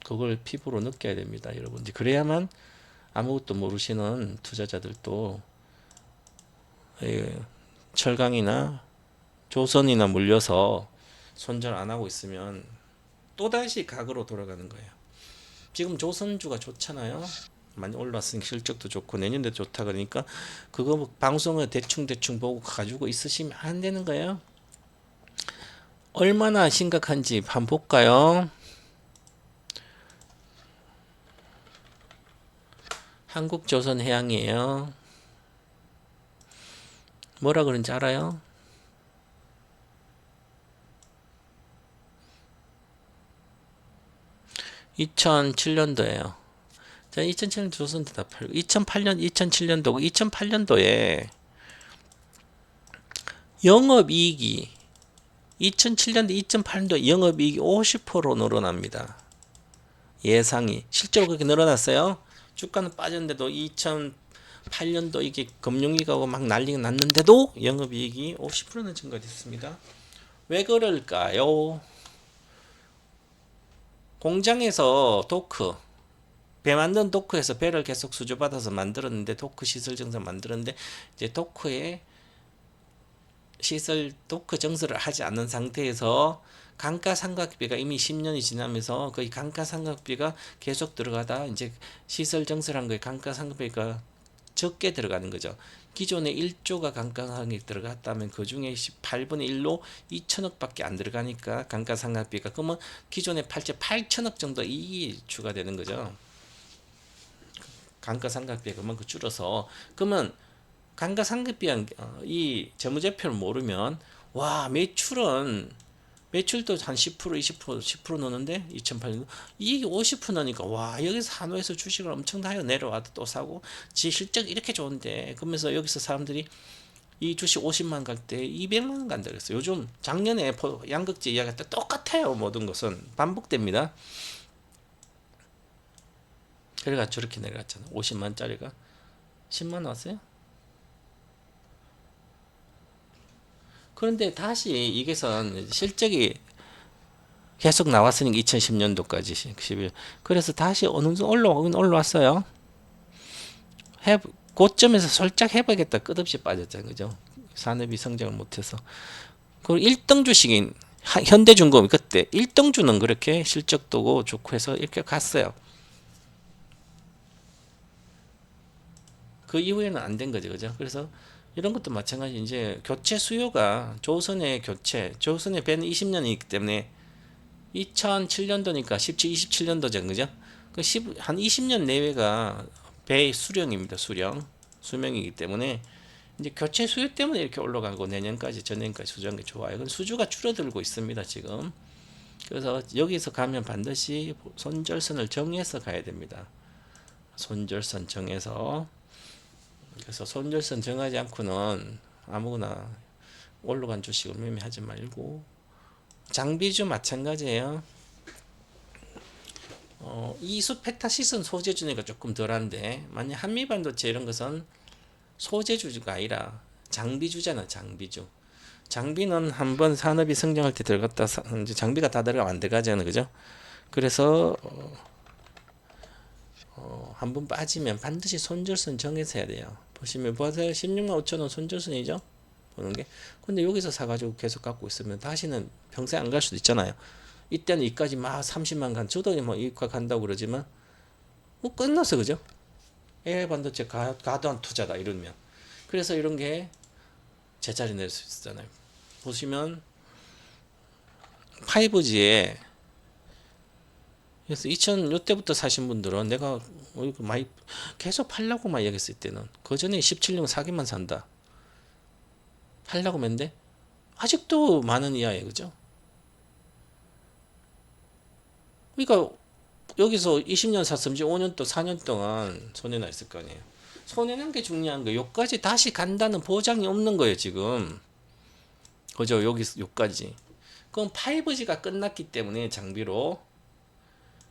S1: 그걸 피부로 느껴야 됩니다, 여러분들. 그래야만 아무것도 모르시는 투자자들도 철강이나 조선이나 물려서 손절 안 하고 있으면 또다시 각으로 돌아가는 거예요. 지금 조선주가 좋잖아요. 많이 올랐으니 실적도 좋고 내년도 좋다 그러니까 그거 방송을 대충 보고 가지고 있으시면 안 되는 거예요. 얼마나 심각한지 한번 볼까요? 한국조선해양이에요. 뭐라 그런지 알아요? (2007년도에요) 자, 2007년 조선도 다 팔고 2008년 2007년도고 2008년도에 영업이익이 2007년도 2008년도 영업이익이 50% 늘어납니다. 예상이 실제로 그렇게 늘어났어요. 주가는 빠졌는데도 2008년도 이게 금융위기가 막 난리가 났는데도 영업이익이 50%는 증가됐습니다. 왜 그럴까요? 공장에서 배 만든 도크에서 배를 계속 수주받아서 만들었는데, 도크 시설 증설 만들었는데 이제 도크에 도크 증설을 하지 않는 상태에서 감가상각비가 이미 10년이 지나면서 거의 감가상각비가 계속 들어가다 이제 시설 증설한 거에 감가상각비가 적게 들어가는 거죠. 기존에 1조가 감가상각비 들어갔다면 그 중에 8분의 1로 2천억밖에 안 들어가니까 감가상각비가, 그러면 기존에 8천억 정도 이익이 추가되는 거죠. 감가상각비가 그만큼 줄어서. 그러면 감가상각비한 이 재무제표를 모르면 와 매출도 한 10% 20% 10% 넣는데 2008년 이익이 50% 넣으니까 와 여기서 한화에서 주식을 엄청나게 내려와도 또 사고 지 실적 이렇게 좋은데, 그러면서 여기서 사람들이 이 주식 50만 갈 때 200만 원 간다 그랬어요. 요즘 작년에 양극재 이야기할 때 똑같아요. 모든 것은 반복됩니다. 그래가 저렇게 내려갔잖아. 50만 짜리가 10만 왔어요. 그런데 다시 이게선 실적이 계속 나왔으니까 2010년도까지 11. 그래서 다시 어느 정도 올라왔어요. 고점에서 살짝 해봐야겠다. 끝없이 빠졌잖아요. 그죠? 산업이 성장을 못해서. 그리고 1등 주식인 현대중공업 그때 1등주는 그렇게 실적도 좋고 해서 이렇게 갔어요. 그 이후에는 안 된 거죠. 그죠? 그래서 이런 것도 마찬가지. 이제 교체 수요가 조선의 배는 20년이기 때문에 2007년도니까 27년도죠. 그죠? 한 20년 내외가 배 수령입니다. 수명이기 때문에 이제 교체 수요 때문에 이렇게 올라가고 내년까지 전년까지 수주한 게 좋아요. 그건 수주가 줄어들고 있습니다. 지금. 그래서 여기서 가면 반드시 손절선을 정해서 가야 됩니다. 손절선 정해서. 그래서 손절선 정하지 않고는 아무거나 올라간 주식을 매매하지 말고, 장비주 마찬가지예요. 이수페타시스는 소재주니까 조금 덜한데, 만약 한미반도체 이런 것은 소재주가 아니라 장비주잖아. 장비주. 장비는 한번 산업이 성장할 때 들어갔다 이제 장비가 다 들어가면 안 들어가잖아, 그죠? 그래서 한번 빠지면 반드시 손절선 정해서 해야 돼요. 보시면 보세요. 16만 5천 원 손절선이죠? 보는 게. 근데 여기서 사가지고 계속 갖고 있으면 다시는 평생 안 갈 수도 있잖아요. 이때는 이까지 막 30만 간, 저도 뭐 이과 간다고 그러지만 뭐 끝났어, 그죠? AI 반도체 과도한 투자다 이러면. 그래서 이런 게 제자리 낼 수 있잖아요. 보시면 5G에 그래서 2000 요때부터 사신 분들은 내가 이거 많이 계속 팔라고 막 얘기했을 때는 그 전에 17년 사기만 산다. 팔라고 했는데 아직도 많은 이하에 그죠? 그러니까 여기서 20년 샀으면 5년 또 4년 동안 손해나 있을 거 아니에요. 손해난 게 중요한 거예요. 여기까지 다시 간다는 보장이 없는 거예요, 지금. 그죠? 여기까지. 그럼 5G가 끝났기 때문에 장비로.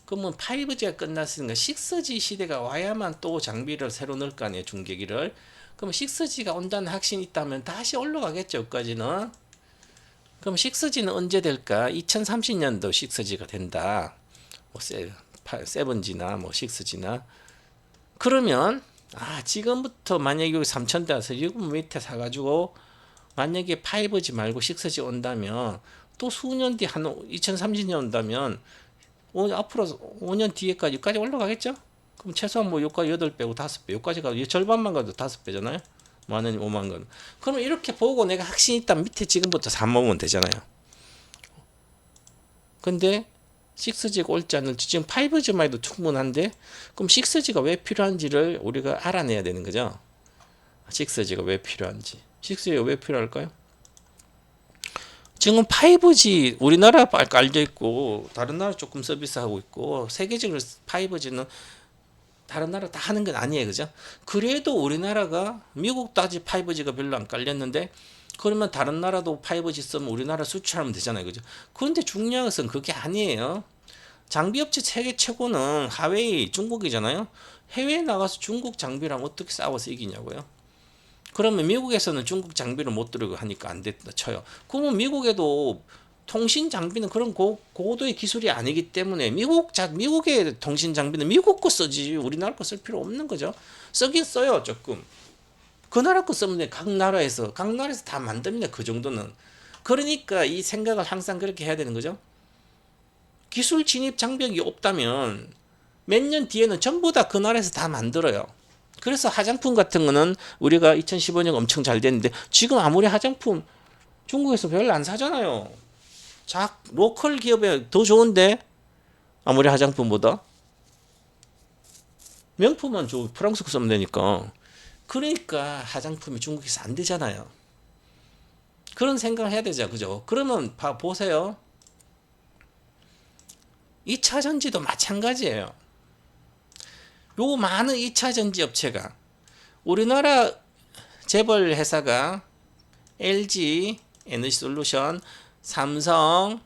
S1: 그러면 5G가 끝났으니까 6G 시대가 와야만 또 장비를 새로 넣을 거 아니에요, 중계기를. 그럼 6G가 온다는 확신이 있다면 다시 올라가겠죠, 여기까지는. 그럼 6G는 언제 될까? 2030년도 6G가 된다. 뭐 7G나 뭐 6G나. 그러면 지금부터 만약에 여기 3,000대 와서 지금 밑에 사가지고 만약에 5G 말고 6G 온다면 또 수년 뒤 한 2030년 온다면 앞으로 5년 뒤에까지 여기까지 올라가겠죠? 그럼 최소한 뭐 여기까지 8배고 5배, 여기까지 가도 절반만 가도 5배잖아요. 만원 5만 원. 그러면 이렇게 보고 내가 확신 있다면 밑에 지금부터 사모으면 되잖아요. 근데 6G가 올지 안 올지 지금 5G만 해도 충분한데 그럼 6G가 왜 필요한지를 우리가 알아내야 되는 거죠. 6G가 왜 필요한지. 6G가 왜 필요할까요? 지금 5G 우리나라 깔려 있고 다른 나라 조금 서비스하고 있고 세계적으로 5G는 다른 나라 다 하는 건 아니에요, 그죠? 그래도 우리나라가 미국도 아직 5G가 별로 안 깔렸는데 그러면 다른 나라도 5G 쓰면 우리나라 수출하면 되잖아요, 그죠? 그런데 중요한 것은 그게 아니에요. 장비업체 세계 최고는 하웨이 중국이잖아요. 해외에 나가서 중국 장비랑 어떻게 싸워서 이기냐고요. 그러면 미국에서는 중국 장비를 못 들고 하니까 안 됐다 쳐요. 그러면 미국에도 통신 장비는 그런 고도의 기술이 아니기 때문에 미국의 통신 장비는 미국 거 쓰지 우리나라 거 쓸 필요 없는 거죠. 쓰긴 써요 조금. 그 나라 거 쓰면 각 나라에서 다 만듭니다. 그 정도는. 그러니까 이 생각을 항상 그렇게 해야 되는 거죠. 기술 진입 장벽이 없다면 몇 년 뒤에는 전부 다 그 나라에서 다 만들어요. 그래서 화장품 같은 거는 우리가 2015년 엄청 잘 됐는데 지금 아무리 화장품 중국에서 별로 안 사잖아요. 로컬 기업에 더 좋은데 아무리 화장품보다 명품만 프랑스 거 쓰면 되니까. 그러니까 화장품이 중국에서 안 되잖아요. 그런 생각을 해야 되죠, 그죠? 그러면 보세요. 2차 전지도 마찬가지예요. 요 많은 2차 전지 업체가 우리나라 재벌 회사가 LG 에너지솔루션, 삼성,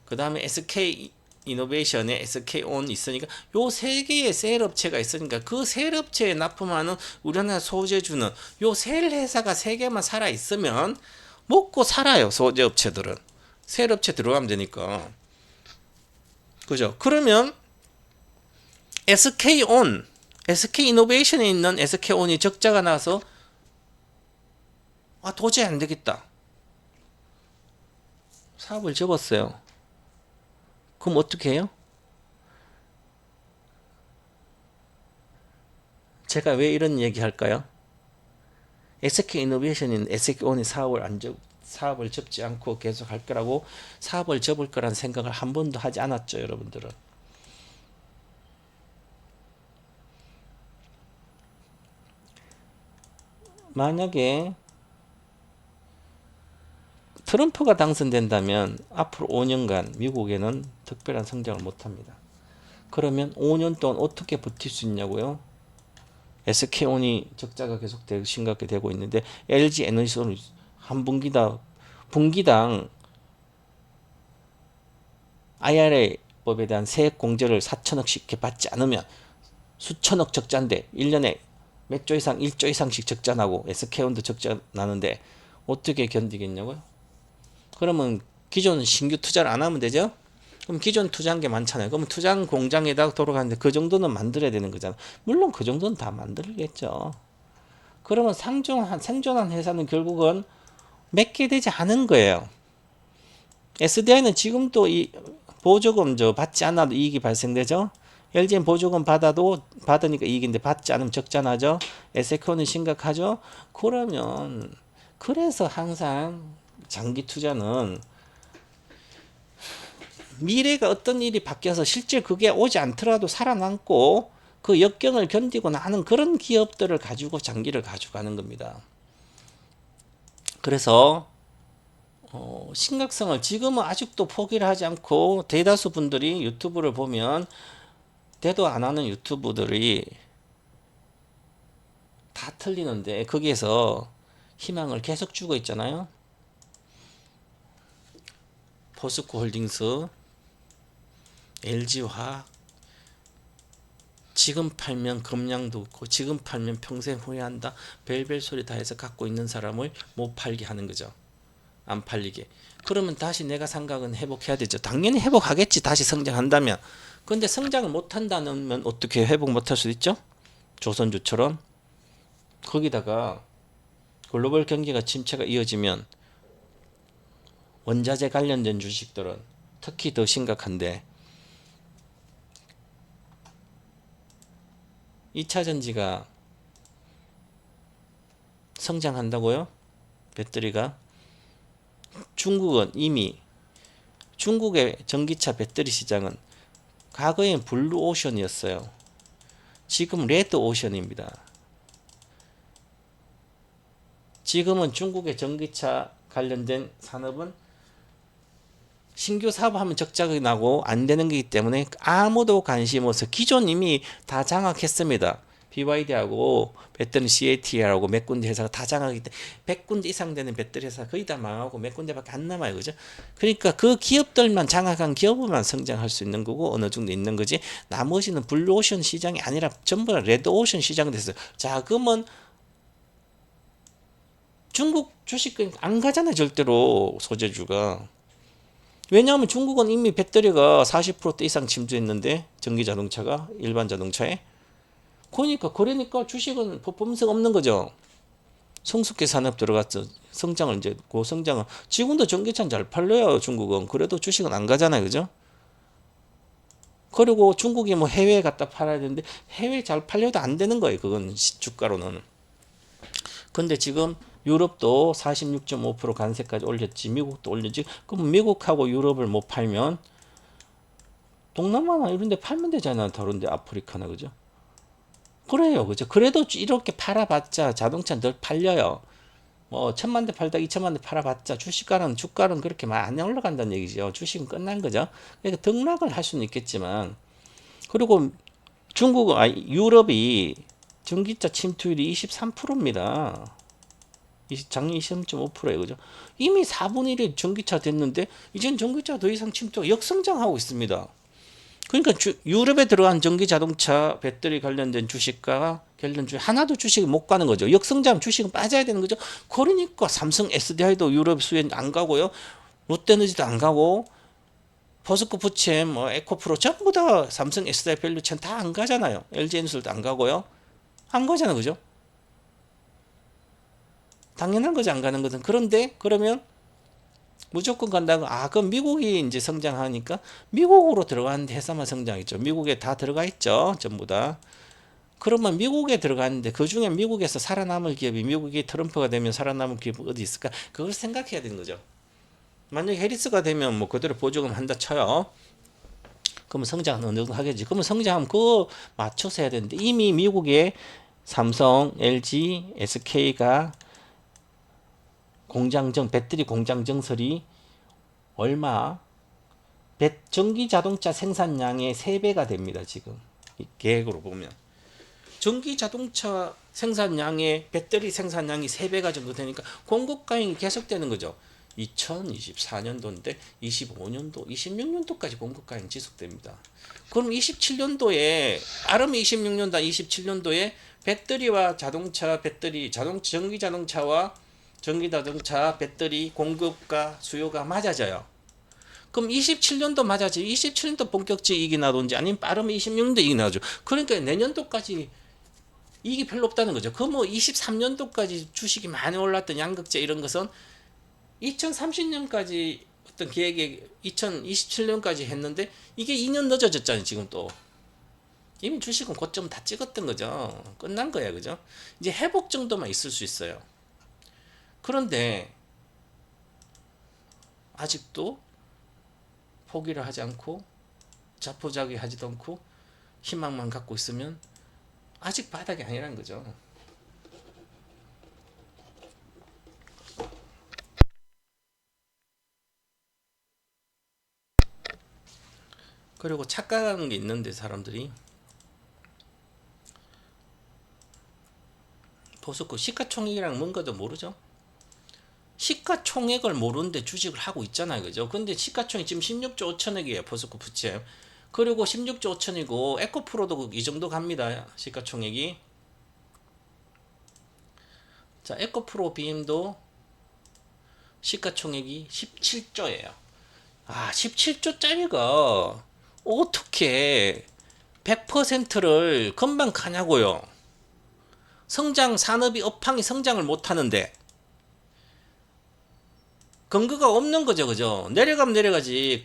S1: 그 다음에 SK 이노베이션에 SK온 있으니까 요 세 개의 셀 업체가 있으니까 그 셀 업체에 납품하는 우리나라 소재주는 요 셀 회사가 세 개만 살아 있으면 먹고 살아요. 소재 업체들은 셀 업체 들어가면 되니까. 그죠? 그러면 SK이노베이션에 있는 SK온이 적자가 나서 도저히 안 되겠다. 사업을 접었어요. 그럼 어떻게 해요? 제가 왜 이런 얘기 할까요? SK이노베이션인 SK온이 사업을 접지 않고 계속 할 거라고 사업을 접을 거란 생각을 한 번도 하지 않았죠, 여러분들은. 만약에 트럼프가 당선된다면 앞으로 5년간 미국에는 특별한 성장을 못합니다. 그러면 5년 동안 어떻게 버틸 수 있냐고요? SK온이 적자가 계속 심각하게 되고 있는데 LG 에너지솔은 한 분기당 IRA 법에 대한 세액 공제를 4천억씩 이렇게 받지 않으면 수천억 적자인데 1년에 몇 조 이상 1조 이상씩 적자 나고 SK온도 적자 나는데 어떻게 견디겠냐고요? 그러면 기존 신규 투자를 안 하면 되죠? 그럼 기존 투자한 게 많잖아요. 그러면 투자한 공장에다 돌아가는데 그 정도는 만들어야 되는 거잖아. 물론 그 정도는 다 만들겠죠. 그러면 생존한 회사는 결국은 몇 개 되지 않은 거예요. SDI는 지금도 이 보조금 받지 않아도 이익이 발생되죠. LG는 보조금 받으니까 이익인데 받지 않으면 적자나죠. 에세코는 심각하죠. 그러면 그래서 항상 장기 투자는 미래가 어떤 일이 바뀌어서 실제 그게 오지 않더라도 살아남고 그 역경을 견디고 나는 그런 기업들을 가지고 장기를 가져가는 겁니다. 그래서 심각성을 지금은 아직도 포기를 하지 않고 대다수 분들이 유튜브를 보면 대도 안 하는 유튜브들이 다 틀리는데 거기에서 희망을 계속 주고 있잖아요. 포스코홀딩스, LG화학, 지금 팔면 금량도 없고 지금 팔면 평생 후회한다. 벨벨 소리 다 해서 갖고 있는 사람을 못 팔게 하는 거죠. 안 팔리게. 그러면 다시 내가 생각은 회복해야 되죠. 당연히 회복하겠지. 다시 성장한다면. 근데 성장을 못한다면 어떻게 회복 못할 수 있죠? 조선주처럼. 거기다가 글로벌 경기가 침체가 이어지면 원자재 관련된 주식들은 특히 더 심각한데 2차전지가 성장한다고요? 배터리가? 중국은 이미 중국의 전기차 배터리 시장은 과거엔 블루 오션이었어요. 지금 레드 오션입니다. 지금은 중국의 전기차 관련된 산업은 신규 사업하면 적자가 나고 안 되는 거기 때문에 아무도 관심 없어. 기존 이미 다 장악했습니다. BYD하고 배터리 CATL하고 몇 군데 회사가 다 장악하기 때문에 100군데 이상 되는 배터리 회사 거의 다 망하고 몇 군데밖에 안 남아요. 그죠? 그러니까 그 기업들만 장악한 기업만 성장할 수 있는 거고 어느 정도 있는 거지. 나머지는 블루오션 시장이 아니라 전부 다 레드오션 시장이 됐어요. 자, 그러면 중국 주식 안 가잖아요. 절대로 소재주가. 왜냐하면 중국은 이미 배터리가 40% 이상 침투했는데 전기 자동차가 일반 자동차에 그러니까 주식은 퍼포먼스가 없는 거죠. 성숙기 산업 들어갔죠. 성장을 이제 고성장을 지금도 전기차는 잘 팔려요. 중국은 그래도 주식은 안 가잖아요, 그죠? 그리고 중국이 뭐 해외에 갖다 팔아야 되는데 해외 잘 팔려도 안 되는 거예요. 그건 주가로는. 근데 지금 유럽도 46.5% 관세까지 올렸지. 미국도 올렸지. 그럼 미국하고 유럽을 못 팔면 동남아나 이런 데 팔면 되잖아. 다른데 아프리카나 그죠? 그래요. 그죠? 그래도 이렇게 팔아봤자 자동차는 덜 팔려요. 뭐 1,000만 대 팔다 2,000만 대 팔아봤자 주가는 그렇게 많이 올라간다는 얘기죠. 주식은 끝난 거죠. 그러니까 등락을 할 수는 있겠지만 그리고 유럽이 전기차 침투율이 23%입니다. 작년 23.5%예요. 그죠? 이미 4분의 1이 전기차 됐는데 이젠 전기차 더 이상 침투가 역성장하고 있습니다. 그러니까 유럽에 들어간 전기 자동차 배터리 관련된 주식과 관련 주식 하나도 주식이 못 가는 거죠. 역성장 주식은 빠져야 되는 거죠. 그러니까 삼성 SDI도 유럽 수엔 안 가고요. 롯데에너지도 안 가고 포스코 부챔 뭐 에코프로 전부 다 삼성 SDI 밸류체인 다 안 가잖아요. LG에너지도 안 가고요. 안 가잖아요. 그죠? 당연한 거지 안 가는 것은. 그런데 그러면 무조건 간다고 그럼 미국이 이제 성장하니까 미국으로 들어가는 회사만 성장했죠. 미국에 다 들어가 있죠. 전부 다. 그러면 미국에 들어갔는데 그 중에 미국에서 살아남을 기업이 미국이 트럼프가 되면 살아남을 기업이 어디 있을까? 그걸 생각해야 되는 거죠. 만약에 해리스가 되면 뭐 그대로 보조금 한다 쳐요. 그러면 성장은 어느 정도 하겠지. 그러면 성장하면 그거 맞춰서 해야 되는데 이미 미국의 삼성, LG, SK가 배터리 공장 증설이 얼마? 전기 자동차 생산량의 3배가 됩니다. 지금 이 계획으로 보면 전기 자동차 생산량의 배터리 생산량이 3배가 정도 되니까 공급 과잉이 계속되는 거죠. 2024년도인데 25년도, 26년도까지 공급 과잉 지속됩니다. 그럼 27년도에 아름 26년도, 27년도에 배터리와 자동차 배터리, 전기 자동차와 전기 자동차 배터리 공급과 수요가 맞아져요. 그럼 27년도 맞아지. 27년도 본격적 이익이 나오든지 아니면 빠르면 26년도 이익이 나오죠. 그러니까 내년도까지 이익이 별로 없다는 거죠. 그 뭐 23년도까지 주식이 많이 올랐던 양극재 이런 것은 2030년까지 어떤 계획에 2027년까지 했는데 이게 2년 늦어졌잖아요. 지금 또 이미 주식은 고점 다 찍었던 거죠. 끝난 거야, 그죠? 이제 회복 정도만 있을 수 있어요. 그런데 아직도 포기를 하지 않고 자포자기하지도 않고 희망만 갖고 있으면 아직 바닥이 아니라는 거죠. 그리고 착각하는 게 있는데 사람들이 보석고 시가총액이랑 뭔가도 모르죠. 시가총액을 모르는데 주식을 하고 있잖아요, 그죠? 근데 시가총액 지금 16조 5천억이에요, 보석고 부채. 그리고 16조 5천이고 에코프로도 이 정도 갑니다, 시가총액이. 자, 에코프로 비임도 시가총액이 17조예요. 아, 17조짜리가 어떻게 100%를 금방 가냐고요. 성장 산업이 업황이 성장을 못 하는데 근거가 없는 거죠, 그죠? 내려가면 내려가지.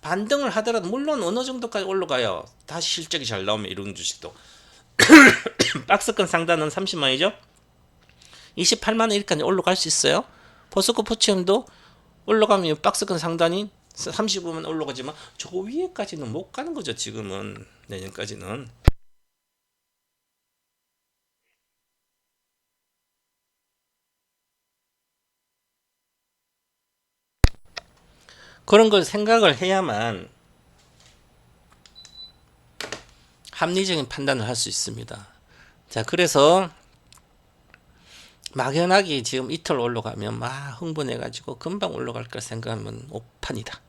S1: 반등을 하더라도 물론 어느 정도까지 올라가요. 다시 실적이 잘 나오면 이런 주식도. 박스권 상단은 30만이죠. 28만 원 이렇게 올라갈 수 있어요. 포스코 포치엠도 올라가면 박스권 상단이 35만 올라가지만 저 위에까지는 못 가는 거죠. 지금은 내년까지는. 그런 걸 생각을 해야만 합리적인 판단을 할 수 있습니다. 자, 그래서 막연하게 지금 이틀 올라가면 막 흥분해가지고 금방 올라갈 걸 생각하면 오판이다.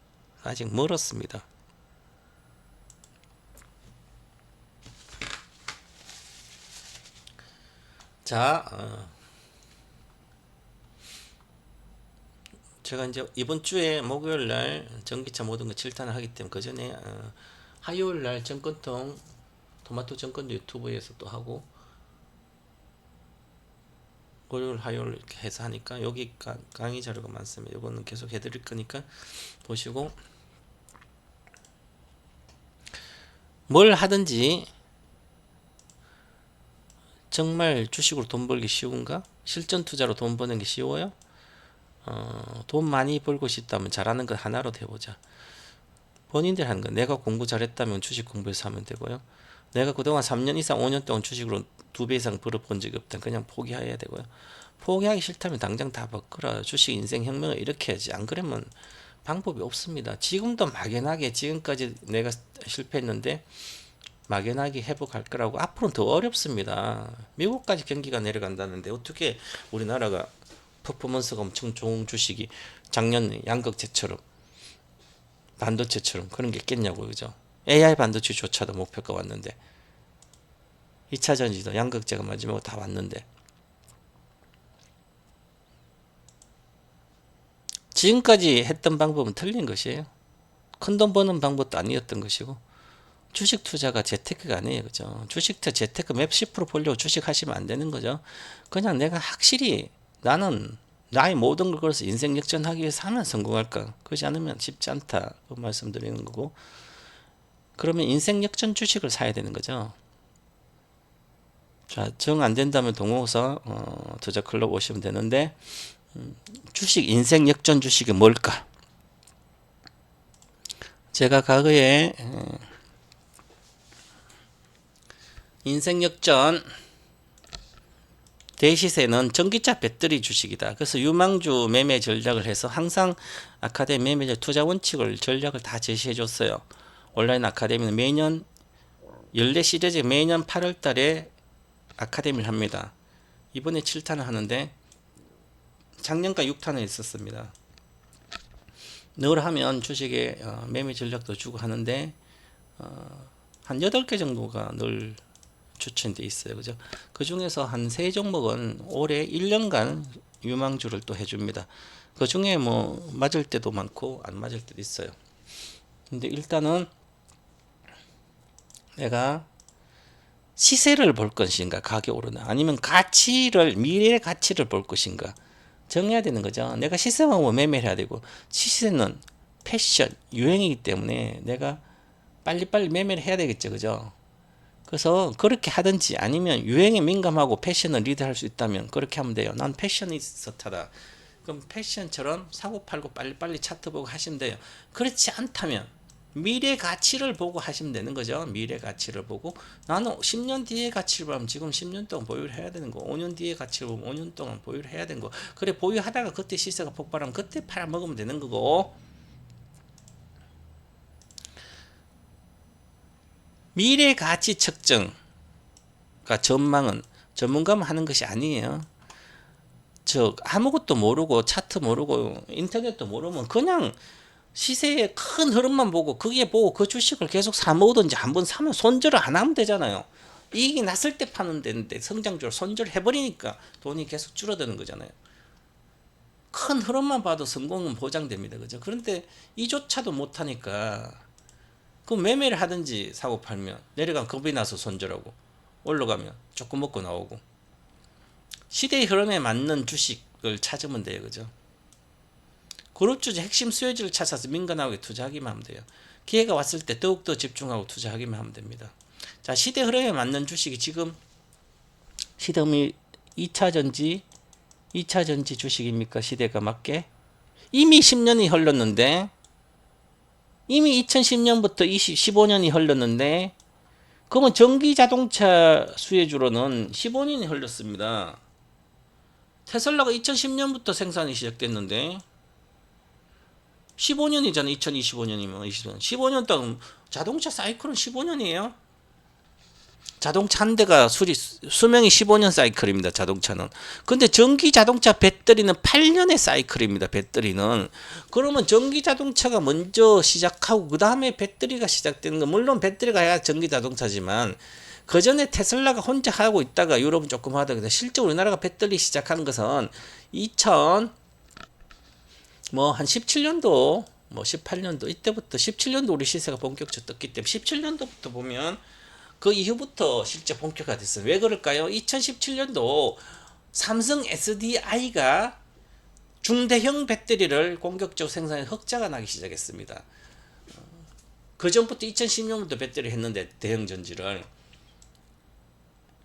S1: 아직 멀었습니다. 자, 제가 이제 이번 주에 목요일 날 전기차 모든 거 칠탄을 하기 때문에 그 전에 화요일 날 정권통 토마토 정권도 유튜브에서 또 하고 월요일 화요일 이렇게 해서 하니까 여기 강의 자료가 많습니다. 이거는 계속 해드릴 거니까 보시고 뭘 하든지 정말 주식으로 돈 벌기 쉬운가? 실전 투자로 돈 버는 게 쉬워요? 돈 많이 벌고 싶다면 잘하는 것 하나로 해보자. 본인들 하는 거. 내가 공부 잘했다면 주식 공부해서 하면 되고요. 내가 그동안 3년 이상 5년 동안 주식으로 2배 이상 벌어본 적이 없다면 그냥 포기해야 되고요. 포기하기 싫다면 당장 다 바꾸라. 주식 인생 혁명을 이렇게 해야지. 안 그러면 방법이 없습니다. 지금도 막연하게 지금까지 내가 실패했는데 막연하게 회복할 거라고 앞으로는 더 어렵습니다. 미국까지 경기가 내려간다는데 어떻게 우리나라가 퍼포먼스가 엄청 좋은 주식이 작년 양극재처럼 반도체처럼 그런 게 있겠냐고요, 그죠? AI 반도체조차도 목표가 왔는데 2차 전지도 양극재가 마지막으로 다 왔는데 지금까지 했던 방법은 틀린 것이에요. 큰 돈 버는 방법도 아니었던 것이고 주식 투자가 재테크가 아니에요, 그죠? 주식 투자 재테크 맵 10% 보려고 주식 하시면 안 되는 거죠. 그냥 내가 확실히 나는 나의 모든 걸 걸어서 인생 역전하기 위해서 하면 성공할까? 그렇지 않으면 쉽지 않다. 그 말씀드리는 거고. 그러면 인생 역전 주식을 사야 되는 거죠. 자, 정 안 된다면 동호서 투자 클럽 오시면 되는데 주식 인생 역전 주식이 뭘까? 제가 과거에 인생 역전 대시세는 전기차 배터리 주식이다. 그래서 유망주 매매 전략을 해서 항상 아카데미 매매자 투자 원칙을 전략을 다 제시해 줬어요. 온라인 아카데미는 매년 14시리즈 매년 8월 달에 아카데미를 합니다. 이번에 7탄을 하는데 작년까 6탄을 했었습니다. 늘 하면 주식에 매매 전략도 주고 하는데 한 8개 정도가 늘 추천돼 있어요. 그죠? 그 중에서 한 3종목은 올해 1년간 유망주를 또 해줍니다. 그 중에 뭐 맞을 때도 많고 안 맞을 때도 있어요. 근데 일단은 내가 시세를 볼 것인가, 가격 오르나, 아니면 가치를, 미래의 가치를 볼 것인가 정해야 되는 거죠. 내가 시세만 보면 매매를 해야 되고, 시세는 패션, 유행이기 때문에 내가 빨리빨리 매매를 해야 되겠죠. 그죠? 그래서 그렇게 하든지 아니면 유행에 민감하고 패션을 리드할 수 있다면 그렇게 하면 돼요. 난 패셔니스타다. 그럼 패션처럼 사고 팔고 빨리빨리 차트 보고 하시면 돼요. 그렇지 않다면 미래 가치를 보고 하시면 되는 거죠. 미래 가치를 보고 나는 10년 뒤의 가치를 보면 지금 10년 동안 보유를 해야 되는 거, 5년 뒤의 가치를 보면 5년 동안 보유를 해야 되는 거. 그래 보유하다가 그때 시세가 폭발하면 그때 팔아먹으면 되는 거고, 미래 가치 측정, 그러니까 전망은 전문가만 하는 것이 아니에요. 저 아무것도 모르고 차트 모르고 인터넷도 모르면 그냥 시세의 큰 흐름만 보고 그게 보고 그 주식을 계속 사 먹든지 한번 사면 손절을 안 하면 되잖아요. 이익이 났을 때 파는 데인데 성장주를 손절해 버리니까 돈이 계속 줄어드는 거잖아요. 큰 흐름만 봐도 성공은 보장됩니다. 그죠? 그런데 이조차도 못 하니까 그 매매를 하든지 사고 팔면 내려가면 겁이 나서 손절하고 올라가면 조금 먹고 나오고, 시대의 흐름에 맞는 주식을 찾으면 돼요. 그죠? 그룹주주 핵심 수혜주를 찾아서 민감하게 투자하기만 하면 돼요. 기회가 왔을 때 더욱더 집중하고 투자하기만 하면 됩니다. 자, 시대 흐름에 맞는 주식이 지금 시대 흐름이 2차전지 주식입니까? 시대가 맞게? 이미 10년이 흘렀는데, 이미 2010년부터 15년이 흘렀는데, 그러면 전기 자동차 수혜주로는 15년이 흘렀습니다. 테슬라가 2010년부터 생산이 시작됐는데 15년이잖아요. 2025년이면 15년 동안 자동차 사이클은 15년이에요. 자동차 한 대가 수명이 15년 사이클입니다. 자동차는. 근데 전기 자동차 배터리는 8년의 사이클입니다. 배터리는. 그러면 전기 자동차가 먼저 시작하고 그 다음에 배터리가 시작되는 거, 물론 배터리가 해야 전기 자동차지만 그 전에 테슬라가 혼자 하고 있다가 유럽은 조금 하다가 실제 우리나라가 배터리 시작한 것은 2000 뭐 한 17년도 뭐 18년도 이때부터 17년도 우리 시세가 본격적으로 떴기 때문에 17년도부터 보면 그 이후부터 실제 본격화가 됐어요. 왜 그럴까요? 2017년도 삼성 SDI가 중대형 배터리를 공격적으로 생산해 흑자가 나기 시작했습니다. 그 전부터 2010년부터 배터리 했는데 대형 전지를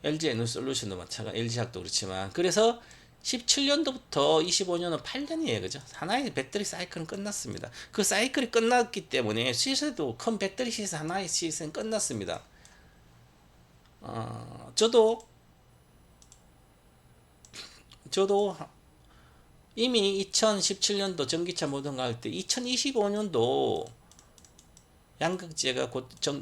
S1: LG 에너솔루션도 마찬가지, LG학도 그렇지만, 그래서 17년도부터 25년은 8년이에요. 그죠? 하나의 배터리 사이클은 끝났습니다. 그 사이클이 끝났기 때문에 시세도 큰 배터리 시세 하나의 시세는 끝났습니다. 저도 이미 2017년도 전기차 모든 거 할 때 2025년도 양극재가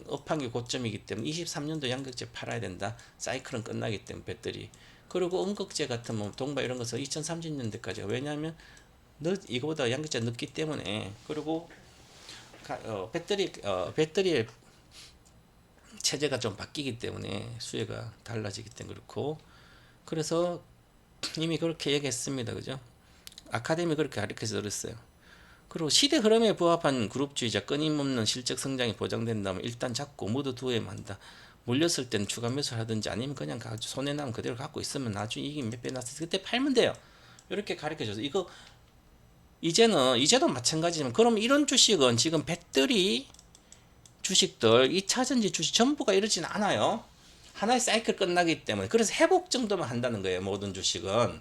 S1: 업황이 고점이기 때문에 23년도 양극재 팔아야 된다. 사이클은 끝나기 때문에 배터리. 그리고 음극재 같은 뭐 동바 이런 것은 2030년대까지. 왜냐하면 이거보다 양극재 늦기 때문에. 그리고 배터리의 체제가 좀 바뀌기 때문에 수요가 달라지기 때문에 그렇고. 그래서 이미 그렇게 얘기했습니다. 그죠? 아카데미 그렇게 가르쳐서 들었어요. 그리고 시대 흐름에 부합한 그룹주의자, 끊임없는 실적 성장이 보장된다면 일단 잡고 모두 두어야만 한다. 몰렸을 때는 추가 매수를 하든지 아니면 그냥 손해 나면 그대로 갖고 있으면 나중에 이익이 몇 배 났을 때 그때 팔면 돼요. 이렇게 가르쳐줘서 이거 이제도 마찬가지지만, 그럼 이런 주식은 지금 배터리 주식들 2차전지 주식 전부가 이러진 않아요. 하나의 사이클 끝나기 때문에. 그래서 회복 정도만 한다는 거예요. 모든 주식은.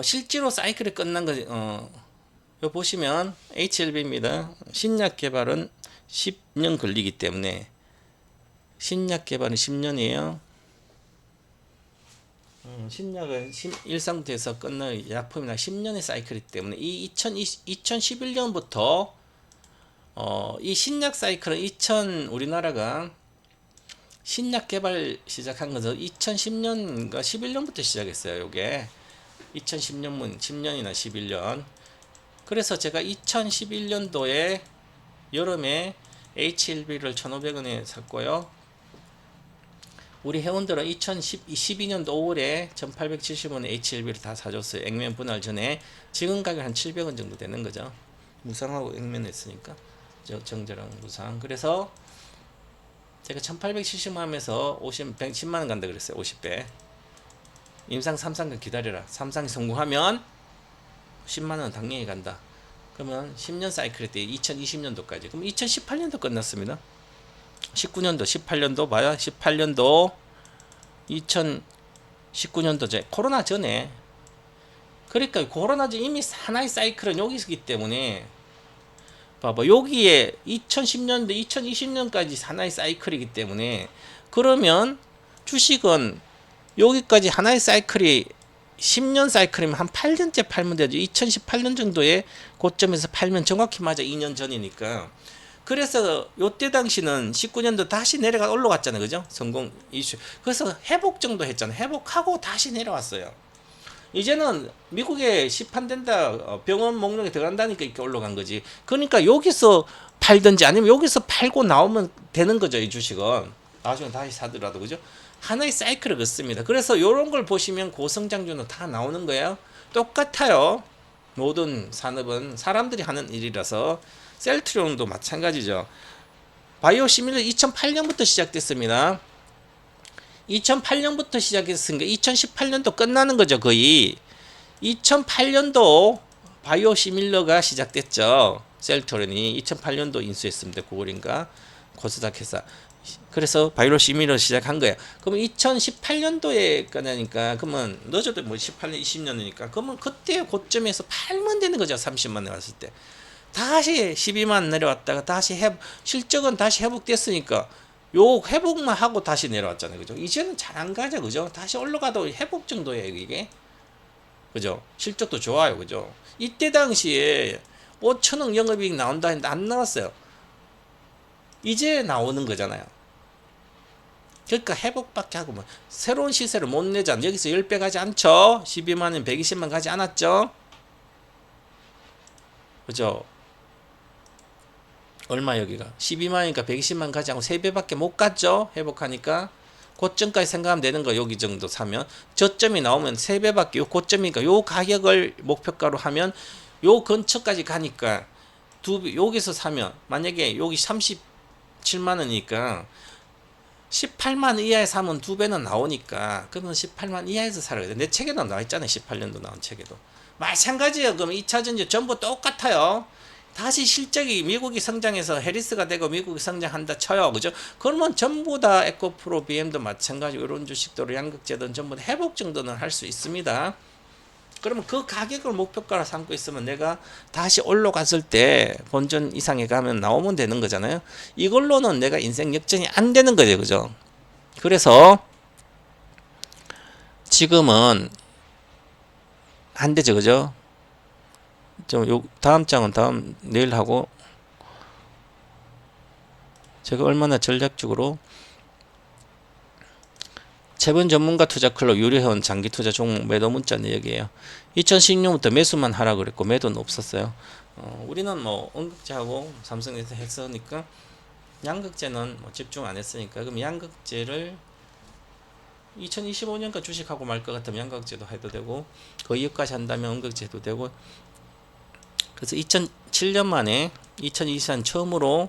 S1: 실제로 사이클이 끝난 거, 여기 보시면 HLB입니다. 신약 개발은 10년 걸리기 때문에, 신약 개발은 10년이에요. 신약은 일상부터 끝나는 약품이나 10년의 사이클이기 때문에 이 2011년부터 이 신약 사이클은 우리나라가 신약 개발 시작한 것은 2010년인가 11년부터 시작했어요. 요게 2010년, 10년이나 11년. 그래서 제가 2011년도에 여름에 H1B를 1,500원에 샀고요. 우리 회원들은 2012년도 5월에 1,870원에 H1B를 다 사줬어요. 액면 분할 전에. 지금 가격 한 700원 정도 되는 거죠. 무상하고 액면 했으니까. 정제랑 무상. 그래서 제가 1,870원 하면서 110만원 간다 그랬어요. 50배. 임상 3상급 기다려라. 3상이 성공하면 10만원 당연히 간다. 그러면 10년 사이클 때 2020년도까지. 그럼 2018년도 끝났습니다. 19년도, 18년도 봐요. 18년도, 2019년도 제 코로나 전에. 그러니까 코로나 전 이미 하나의 사이클은 여기 있기 때문에 봐봐. 여기에 2010년도, 2020년까지 하나의 사이클이기 때문에 그러면 주식은 여기까지 하나의 사이클이 10년 사이클이면 한 8년째 팔면 되죠. 2018년 정도에 고점에서 팔면 정확히 맞아 2년 전이니까. 그래서 요때 당시는 19년도 다시 내려가 올라갔잖아요. 그죠? 성공 이슈. 그래서 회복 정도 했잖아요. 회복하고 다시 내려왔어요. 이제는 미국에 시판된다, 병원 목록에 들어간다니까 이렇게 올라간 거지. 그러니까 여기서 팔든지 아니면 여기서 팔고 나오면 되는 거죠. 이 주식은 나중에 다시 사더라도. 그죠? 하나의 사이클을 긋습니다. 그래서 이런 걸 보시면 고성장주는 다 나오는 거예요. 똑같아요. 모든 산업은 사람들이 하는 일이라서. 셀트리온도 마찬가지죠. 바이오 시밀러 2008년부터 시작됐습니다. 2008년부터 시작했으니까 2018년도 끝나는 거죠. 거의 2008년도 바이오 시밀러가 시작됐죠. 셀트리온이 2008년도 인수했습니다. 9월인가 코스닥 회사. 그래서 바이오 시밀러 시작한 거예요. 그러면 2018년도에 끝나니까 그러면 늦어도 뭐 18년 20년이니까 그러면 그때 고점에서 팔면 되는 거죠. 30만 원 왔을 때. 다시 12만 내려왔다가 다시 실적은 다시 회복됐으니까 요 회복만 하고 다시 내려왔잖아요. 그죠? 이제는 잘 안 가죠. 그죠? 다시 올라가도 회복 정도예요, 이게. 그죠? 실적도 좋아요. 그죠? 이때 당시에 5천억 영업이익 나온다 했는데 안 나왔어요. 이제 나오는 거잖아요. 그러니까 회복밖에 하고 뭐 새로운 시세를 못 내잖아. 여기서 10배 가지 않죠? 12만 원, 120만 가지 않았죠? 그죠? 얼마 여기가 12만이니까 120만 가지 않고 3배밖에 못 갔죠. 회복하니까 고점까지 생각하면 되는 거. 여기 정도 사면 저점이 나오면 3배밖에 요 고점이니까 요 가격을 목표가로 하면 요 근처까지 가니까 여기서 사면 만약에 여기 37만 원이니까 18만 이하에 사면 2배는 나오니까 그러면 18만 이하에서 사라 그래. 내 책에도 나와 있잖아요. 18년도 나온 책에도 마찬가지예요. 그럼 2차전지 전부 똑같아요. 다시 실적이 미국이 성장해서 해리스가 되고 미국이 성장한다 쳐요. 그죠? 그러면 전부 다 에코프로, BM도 마찬가지고 이런 주식들 양극재든 전부 다 회복 정도는 할 수 있습니다. 그러면 그 가격을 목표가로 삼고 있으면 내가 다시 올라갔을 때 본전 이상에 가면 나오면 되는 거잖아요. 이걸로는 내가 인생 역전이 안 되는 거죠. 그죠? 그래서 지금은 안 되죠. 그죠? 요 다음 장은 내일 하고 제가 얼마나 전략적으로 채권 전문가 투자 클럽 유료회원 장기 투자 종목 매도 문자 내역이에요. 2016년부터 매수만 하라 그랬고 매도는 없었어요. 우리는 뭐 음극재하고 삼성에서 했으니까 양극재는 뭐 집중 안 했으니까 그럼 양극재를 2025년까지 주식하고 말 것 같으면 양극재도 해도 되고 그 이후까지 한다면 음극재 해도 되고 그래서 2007년 만에 2024년 처음으로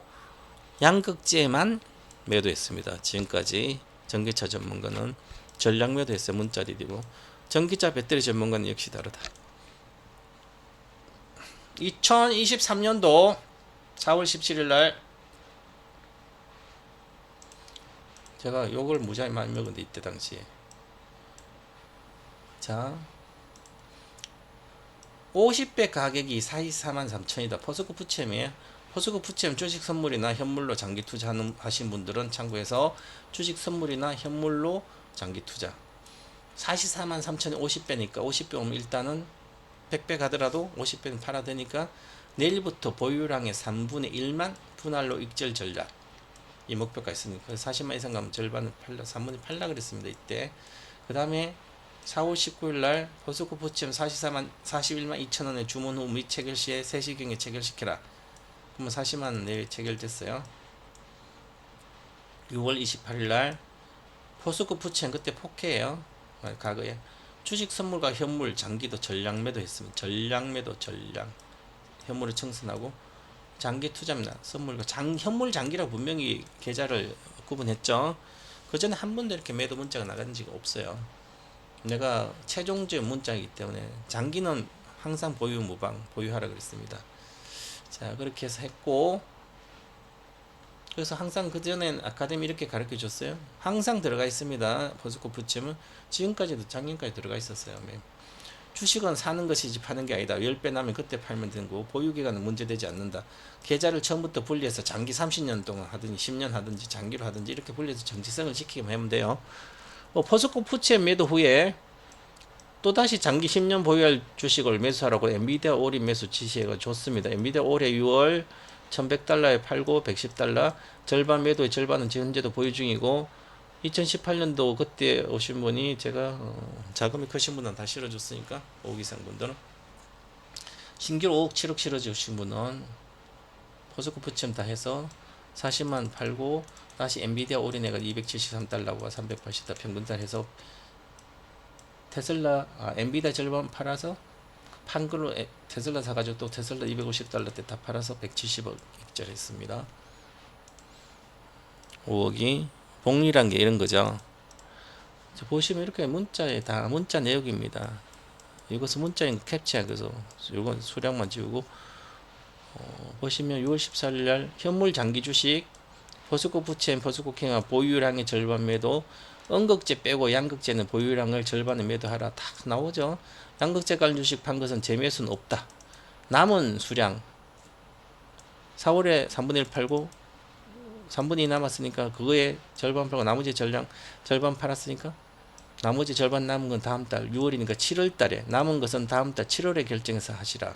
S1: 양극재만 매도했습니다. 지금까지 전기차 전문가는 전략 매도했어요. 문자 리디고 전기차 배터리 전문가는 역시 다르다. 2023년도 4월 17일 날 제가 욕을 무지하게 많이 먹었는데 이때 당시에 자 50배 가격이 44만 3천이다. 포스코 푸챔이에요. 포스코 푸챔 주식 선물이나 현물로 장기 투자하신 분들은 참고해서 주식 선물이나 현물로 장기 투자 44만 3천이 50배니까 50배 오면 일단은 100배 가더라도 50배는 팔아야 되니까 내일부터 보유량의 3분의 1만 분할로 익절 전략 이 목표가 있으니까 40만 이상 가면 절반을 팔라 3분의 팔라 그랬습니다. 이때 그 다음에 4월 19일 날 포스코 푸치엠 41만 2천 원에 주문 후 미체결 시에 3시경에 체결시켜라. 그러면 40만 원 내일 체결됐어요. 6월 28일 날 포스코 푸치엠 그때 포케예요. 과거에 주식 선물과 현물 장기도 전량 매도했습니다. 전량 매도 전량 현물을 청산하고 장기 투자입니다. 선물과 현물 장기라고 분명히 계좌를 구분했죠. 그 전에 한 번도 이렇게 매도 문자가 나간 적이 없어요. 내가 최종적 문자이기 때문에 장기는 항상 보유 무방 보유하라 그랬습니다. 자 그렇게 해서 했고 그래서 항상 그전엔 아카데미 이렇게 가르쳐 줬어요. 항상 들어가 있습니다. 포스코 푸치엠은 지금까지도 작년까지 들어가 있었어요. 주식은 사는 것이지 파는 게 아니다. 10배 나면 그때 팔면 되는 거고 보유기간은 문제되지 않는다. 계좌를 처음부터 분리해서 장기 30년 동안 하든지 10년 하든지 장기로 하든지 이렇게 분리해서 정지성을 지키기만 하면 돼요. 포스코 푸치엠 매도 후에 또다시 장기 10년 보유할 주식을 매수하라고 엔비디아 올인 매수 지시해가 줬습니다. 엔비디아 올해 6월 1100달러에 팔고 110달러 절반 매도의 절반은 현재도 보유 중이고 2018년도 그때 오신 분이 제가 자금이 크신 분은 다 실어줬으니까 5억 이상 분들은 신규로 5억 7억 실어주신 분은 포스코 푸치엠 다 해서 40만 팔고 다시 엔비디아 올인해가 273달러와 380달러 평균달 해서 테슬라 엔비디아 절반 팔아서 판 걸로 테슬라 사가지고 또 테슬라 250달러 때 다 팔아서 170억 익절했습니다. 5억이 복리란 게 이런 거죠. 보시면 이렇게 문자에 다 문자 내역입니다. 이것은 문자인 캡처야. 그래서 이건 수량만 지우고 보시면 6월 14일 날 현물 장기 주식 포스코 푸치엠 포스코 킹화 보유량의 절반 매도 음극재 빼고 양극재는 보유량을 절반에 매도하라 다 나오죠. 양극재 관련 주식 판 것은 재매수는 없다. 남은 수량 4월에 3분의 1 팔고 3분의 2 남았으니까 그거에 절반 팔고 나머지 절반 팔았으니까 나머지 절반 남은 건 다음 달 6월이니까 7월 달에 남은 것은 다음 달 7월에 결정해서 하시라.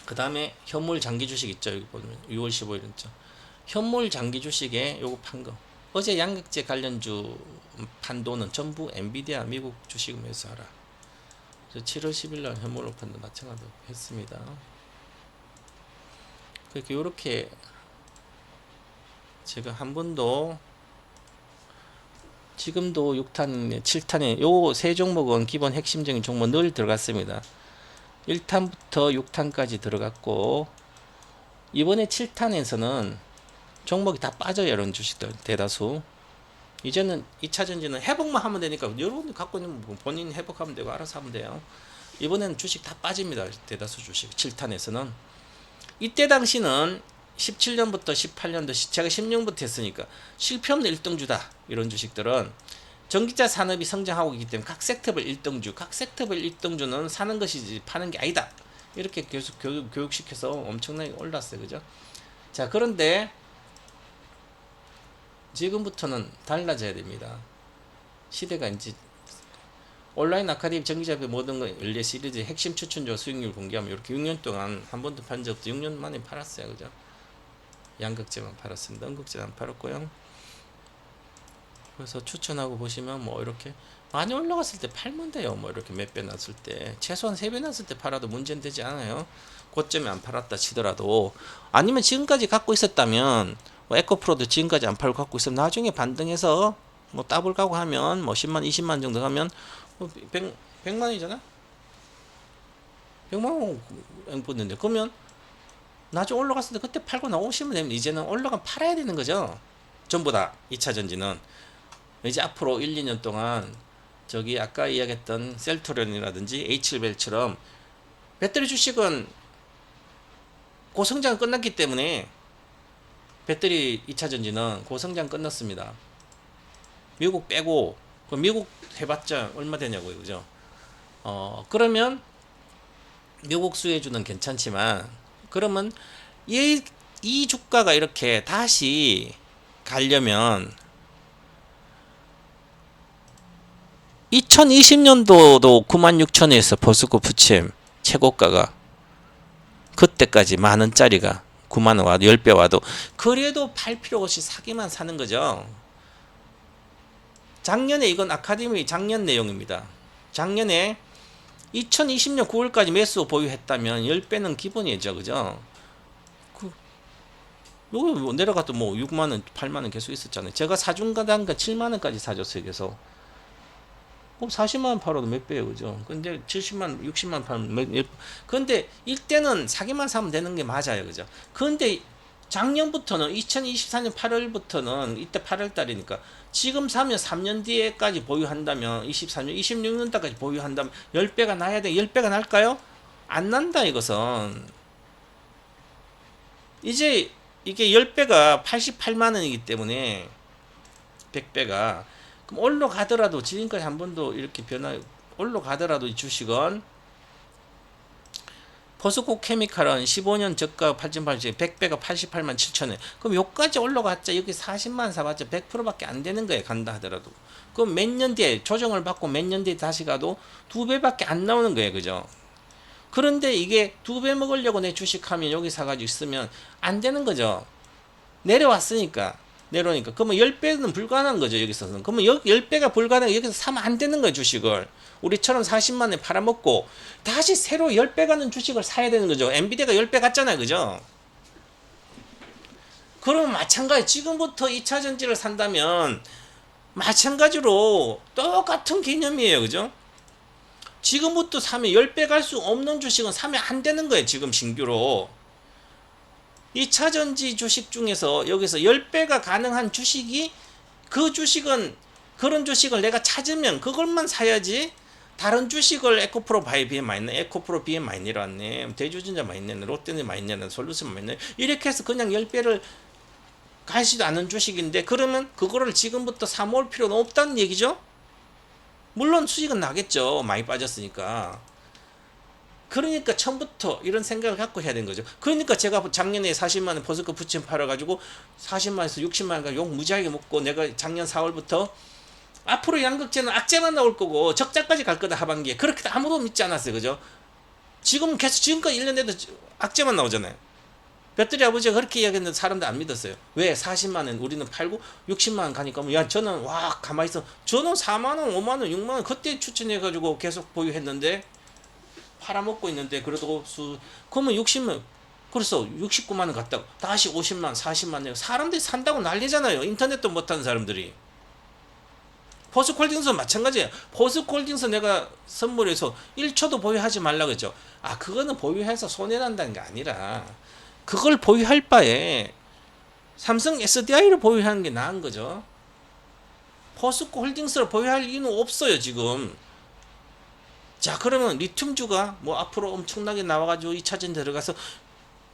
S1: 그 다음에 현물 장기 주식 있죠. 여기 보면 6월 15일 있죠. 현물 장기 주식에 요거 판 거. 어제 양극재 관련주 판 돈은 전부 엔비디아 미국 주식 매수하라. 7월 10일 날 현물 오픈도 마찬가지로 했습니다. 그렇게 요렇게 제가 한 번도 지금도 6탄, 7탄에 요 세 종목은 기본 핵심적인 종목 늘 들어갔습니다. 1탄부터 6탄까지 들어갔고 이번에 7탄에서는 종목이 다 빠져요. 이런 주식들 대다수. 이제는 2차전지는 회복만 하면 되니까 여러분이 갖고 있는 본인 회복하면 되고 알아서 하면 돼요. 이번에는 주식 다 빠집니다. 대다수 주식 7탄에서는. 이때 당시는 17년부터 18년도 제가 10년부터 했으니까 실패 없는 1등주다. 이런 주식들은 전기차 산업이 성장하고 있기 때문에 각 섹터별 1등주, 각 섹터별 1등주는 사는 것이지 파는 게 아니다. 이렇게 계속 교육시켜서 엄청나게 올랐어요. 그죠? 자, 그런데 지금부터는 달라져야 됩니다. 시대가 이제 온라인 아카데미 전기차별 모든 거 연례 시리즈 핵심 추천조 수익률 공개하면 이렇게 6년 동안 한 번도 판 적 없죠. 6년 만에 팔았어요. 그죠? 양극재만 팔았습니다. 음극재는 안 팔았고요. 그래서 추천하고 보시면 뭐 이렇게 많이 올라갔을 때 팔면 돼요. 뭐 이렇게 몇 배 났을 때 최소한 3배 났을 때 팔아도 문제는 되지 않아요. 고점에 안 팔았다 치더라도. 아니면 지금까지 갖고 있었다면 뭐 에코프로도 지금까지 안 팔고 갖고 있으면 나중에 반등해서 뭐 더블 가고 하면 뭐 10만 20만 정도 하면 100만이잖아. 100만 원 붙는데 그러면 나중에 올라갔을 때 그때 팔고 나오시면 되면 이제는 올라가면 팔아야 되는 거죠. 전부 다 2차전지는 이제 앞으로 1, 2년 동안 저기 아까 이야기했던 셀트론이라든지 H벨처럼 배터리 주식은 고성장 끝났기 때문에 배터리 2차전지는 고성장 끝났습니다. 미국 빼고 미국 해봤자 얼마 되냐고요. 그죠? 그러면 미국 수혜주는 괜찮지만 그러면 이 주가가 이렇게 다시 가려면 2020년도도 96,000원에서 포스코 푸치엠 최고가가 그때까지 만원짜리가 9만 원 와도 10배 와도 그래도 팔 필요 없이 사기만 사는 거죠. 작년에 이건 아카데미 작년 내용입니다. 작년에 2020년 9월까지 매수 보유했다면 10배는 기본이죠. 그죠? 여기 뭐 내려가도 뭐 6만원, 8만원 계속 있었잖아요. 제가 사준 가단가 7만원까지 사줬어요. 그래서 40만원 팔아도 몇 배예요. 그죠? 근데 70만원, 60만원 팔면 근데 이때는 사기만 사면 되는 게 맞아요. 그죠? 근데 작년부터는 2024년 8월부터는 이때 8월 달이니까 지금 사면 3년 뒤에까지 보유한다면 23년, 26년 달까지 보유한다면 10배가 나야 돼. 10배가 날까요? 안 난다 이것은. 이제 이게 10배가 88만 원이기 때문에 100배가 그럼 올라가더라도 지금까지 한 번도 이렇게 올라가더라도 이 주식은 포스코 케미칼은 15년 저가 8.8주 100배가 88만 7천 원. 그럼 여기까지 올라갔자 여기 40만 사봤자 100%밖에 안 되는 거예요. 간다 하더라도. 그럼 몇 년 뒤에 조정을 받고 몇 년 뒤에 다시 가도 2배밖에 안 나오는 거예요. 그죠? 그런데 이게 2배 먹으려고 내 주식하면 여기 사가지고 있으면 안 되는 거죠. 내려왔으니까. 내려오니까. 그러면 10배는 불가능한 거죠. 여기서는. 그러면 10배가 불가능해. 여기서 사면 안 되는 거예요. 주식을. 우리처럼 40만에 팔아먹고 다시 새로 10배 가는 주식을 사야 되는 거죠. 엔비디아가 10배 갔잖아요. 그죠? 그러면 마찬가지. 지금부터 2차전지를 산다면 마찬가지로 똑같은 개념이에요. 그죠? 지금부터 사면 10배 갈 수 없는 주식은 사면 안 되는 거예요. 지금 신규로. 2차전지 주식 중에서 여기서 10배가 가능한 주식이 그 주식은 그런 주식을 내가 찾으면 그걸만 사야지 다른 주식을 에코프로 바이비에 많이 있네. 에코프로 비에 많이 내려왔네. 대주전자 많이 내네. 롯데는 많이 내네. 솔루션 많이 내네. 이렇게 해서 그냥 10배를 가지도 않은 주식인데 그러면 그거를 지금부터 사모을 필요는 없다는 얘기죠. 물론 수익은 나겠죠. 많이 빠졌으니까. 그러니까 처음부터 이런 생각을 갖고 해야 되는 거죠. 그러니까 제가 작년에 40만원 포스코 부침 팔아가지고 40만원에서 60만원 욕 무지하게 먹고 내가 작년 4월부터 앞으로 양극재는 악재만 나올 거고 적자까지 갈 거다 하반기에 그렇게 아무도 믿지 않았어요. 그죠? 지금 계속 지금까지 1년 내도 악재만 나오잖아요. 배터리 아버지가 그렇게 이야기했는데 사람들 안 믿었어요. 왜? 40만원 우리는 팔고 60만원 가니까 야 저는 와 가만히 있어. 저는 4만원 5만원 6만원 그때 추천해가지고 계속 보유했는데 팔아먹고 있는데 그래도 그러면 60만 그래서 69만원 갔다고 다시 50만 40만 내고 사람들이 산다고 난리잖아요. 인터넷도 못하는 사람들이. 포스코홀딩스 마찬가지예요. 포스코홀딩스 내가 선물해서 1초도 보유하지 말라고 했죠. 아 그거는 보유해서 손해난다는 게 아니라 그걸 보유할 바에 삼성 SDI를 보유하는 게 나은 거죠. 포스코홀딩스를 보유할 이유는 없어요 지금. 자 그러면 리튬주가 뭐 앞으로 엄청나게 나와가지고 2차전 들어가서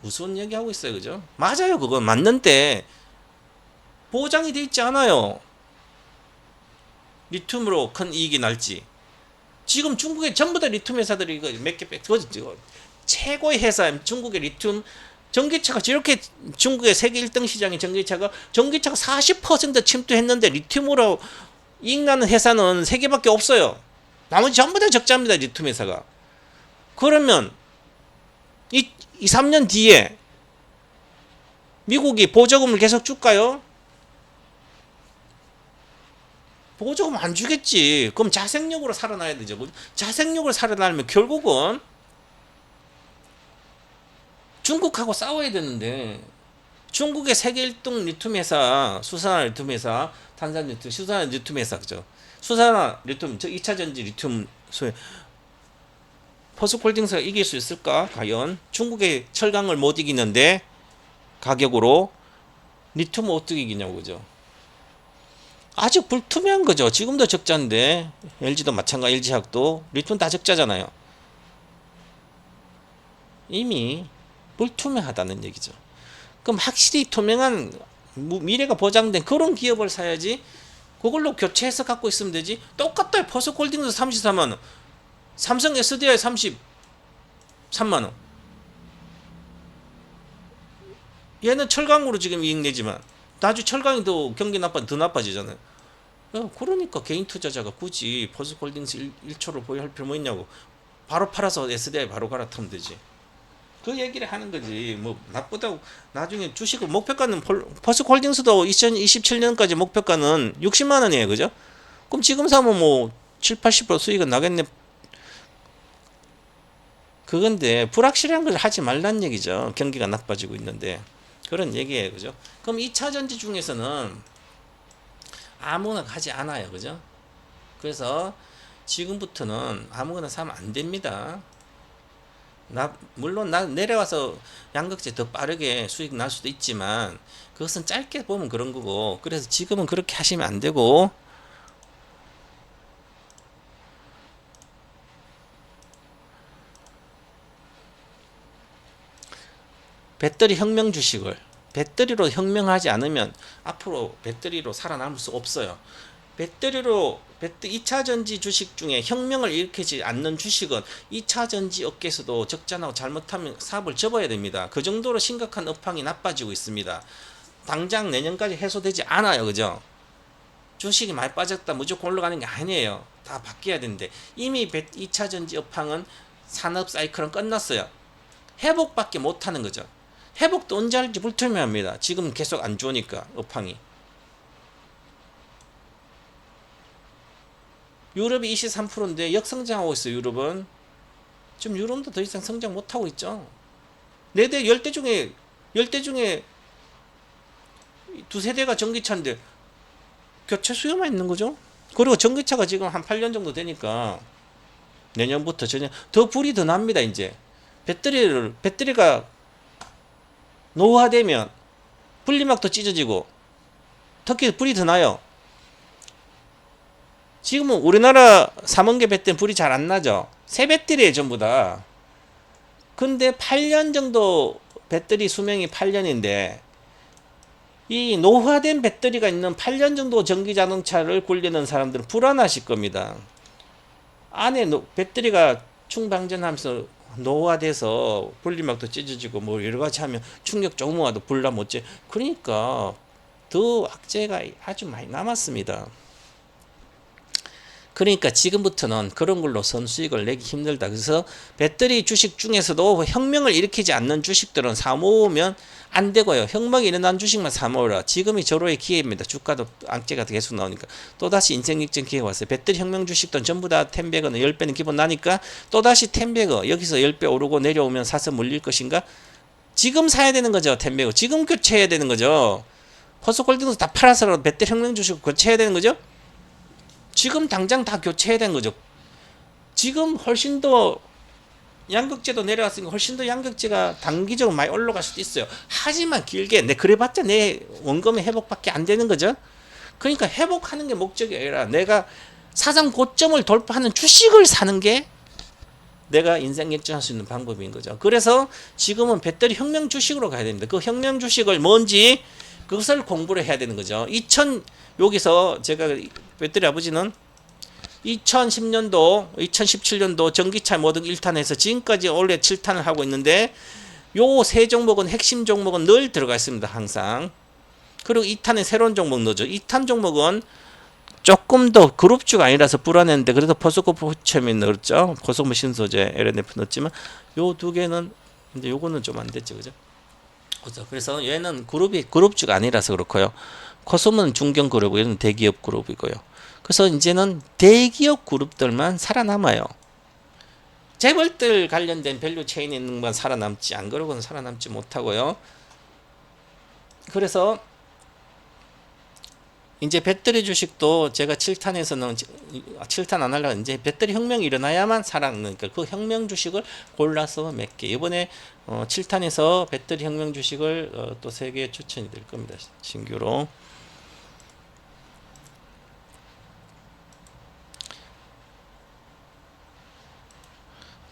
S1: 무슨 얘기하고 있어요. 그죠? 맞아요. 그건 맞는데 보장이 돼 있지 않아요. 리튬으로 큰 이익이 날지. 지금 중국에 전부 다 리튬 회사들이 몇 개 최고의 회사 중국의 리튬 전기차가 저렇게 중국의 세계 1등 시장의 전기차가 40% 침투했는데 리튬으로 이익 나는 회사는 3개밖에 없어요. 나머지 전부 다 적자입니다. 리튬 회사가. 그러면 2, 3년 뒤에 미국이 보조금을 계속 줄까요? 보조금 안 주겠지. 그럼 자생력으로 살아나야 되죠. 자생력으로 살아나려면 결국은 중국하고 싸워야 되는데 중국의 세계 1등 리튬 회사, 수산화 리튬 회사, 탄산 리튬, 수산화 리튬 회사 그죠? 수산화 리튬, 2차전지 리튬 포스코홀딩스가 이길 수 있을까? 과연 중국의 철강을 못 이기는데 가격으로 리튬을 어떻게 이기냐고 그죠? 아직 불투명한 거죠. 지금도 적자인데 LG도 마찬가지, LG화학도 리튬 다 적자잖아요. 이미 불투명하다는 얘기죠. 그럼 확실히 투명한 미래가 보장된 그런 기업을 사야지. 그걸로 교체해서 갖고 있으면 되지. 똑같다. 포스코홀딩스 34만원, 삼성 SDI 33만원. 얘는 철강으로 지금 이익 내지만 나중에 철강이 더 경기 더 나빠지잖아요. 그러니까 개인 투자자가 굳이 포스코홀딩스 1초를 보유할 필요 뭐 있냐고. 바로 팔아서 SDI 바로 갈아타면 되지. 그 얘기를 하는 거지. 뭐 나쁘다고 나중에 주식을 목표가는 포스코홀딩스도 2027년까지 목표가는 60만 원이에요. 그죠? 그럼 지금 사면 뭐 7, 80% 수익은 나겠네. 그건데 불확실한 걸 하지 말란 얘기죠. 경기가 나빠지고 있는데. 그런 얘기예요. 그죠? 그럼 2차 전지 중에서는 아무거나 하지 않아요. 그죠? 그래서 지금부터는 아무거나 사면 안 됩니다. 물론 내려와서 양극재 더 빠르게 수익 날 수도 있지만 그것은 짧게 보면 그런 거고, 그래서 지금은 그렇게 하시면 안 되고, 배터리 혁명 주식을 배터리로 혁명하지 않으면 앞으로 배터리로 살아남을 수 없어요. 2차 전지 주식 중에 혁명을 일으키지 않는 주식은 2차 전지 업계에서도 적자나고 잘못하면 사업을 접어야 됩니다. 그 정도로 심각한 업황이 나빠지고 있습니다. 당장 내년까지 해소되지 않아요. 그죠? 주식이 많이 빠졌다 무조건 올라가는 게 아니에요. 다 바뀌어야 되는데 이미 2차 전지 업황은 산업 사이클은 끝났어요. 회복밖에 못하는 거죠. 회복도 언제 할지 불투명합니다. 지금 계속 안 좋으니까 업황이. 유럽이 23%인데 역성장하고 있어요. 유럽은 지금 유럽도 더 이상 성장 못하고 있죠. 4대 10대 중에 두세 대가 전기차인데 교체 수요만 있는 거죠. 그리고 전기차가 지금 한 8년 정도 되니까 내년부터 전혀 더 불이 더 납니다. 이제 배터리가 노후화되면 분리막도 찢어지고 특히 불이 더 나요. 지금은 우리나라 3원계 배터리는 불이 잘 안 나죠. 새 배터리에 전부 다. 근데 8년 정도 배터리 수명이 8년인데 이 노후화된 배터리가 있는 8년 정도 전기 자동차를 굴리는 사람들은 불안하실 겁니다. 안에 배터리가 충방전하면서 노후화돼서 분리막도 찢어지고 뭐 여러 가지 하면 충격 조금 와도 불나 못지. 그러니까 더 악재가 아주 많이 남았습니다. 그러니까 지금부터는 그런 걸로 선수익을 내기 힘들다. 그래서 배터리 주식 중에서도 혁명을 일으키지 않는 주식들은 사모으면 안 되고요. 혁명이 일어난 주식만 사모으라. 지금이 절호의 기회입니다. 주가도 악재가 계속 나오니까. 또다시 인생 역전 기회가 왔어요. 배터리 혁명 주식들은 전부 다 10배거나 10배는 기본 나니까 또다시 10배거 여기서 10배 오르고 내려오면 사서 물릴 것인가? 지금 사야 되는 거죠. 10배거. 지금 교체해야 되는 거죠. 포스코홀딩스 다 팔아서라도 배터리 혁명 주식 교체해야 되는 거죠. 지금 당장 다 교체해야 되는 거죠. 지금 훨씬 더 양극재도 내려왔으니까 훨씬 더 양극재가 단기적으로 많이 올라갈 수도 있어요. 하지만 길게 그래봤자 내 원금의 회복밖에 안 되는 거죠. 그러니까 회복하는 게 목적이 아니라 내가 사상 고점을 돌파하는 주식을 사는 게 내가 인생 역전할 수 있는 방법인 거죠. 그래서 지금은 배터리 혁명 주식으로 가야 됩니다. 그 혁명 주식을 뭔지 그것을 공부를 해야 되는 거죠. 여기서 제가 배터리 아버지는 2010년도, 2017년도 전기차 모든 1탄에서 지금까지 올해 7탄을 하고 있는데 요 세 종목은 핵심 종목은 늘 들어가 있습니다. 항상. 그리고 2탄에 새로운 종목 넣어줘. 2탄 종목은 조금 더 그룹주가 아니라서 불안했는데 그래도 포스코 포체미 넣었죠. 고속 머신 소재 LNF 넣었지만 요 두 개는 이제 요거는 좀 안 됐죠. 그죠? 그래서 얘는 그룹주가 아니라서 그렇고요. 코스모는 중견 그룹이고 얘는 대기업 그룹이고요. 그래서 이제는 대기업 그룹들만 살아남아요. 재벌들 관련된 밸류 체인에 있는 건 살아남지, 안 그러고는 살아남지 못하고요. 그래서 이제 배터리 주식도 제가 7탄에서는 7탄 안 하려고 이제 배터리 혁명이 일어나야만 살아남으니까 그 혁명 주식을 골라서 몇 개. 이번에 7탄에서 배터리 혁명 주식을 또 3개 추천이 될 겁니다. 신규로.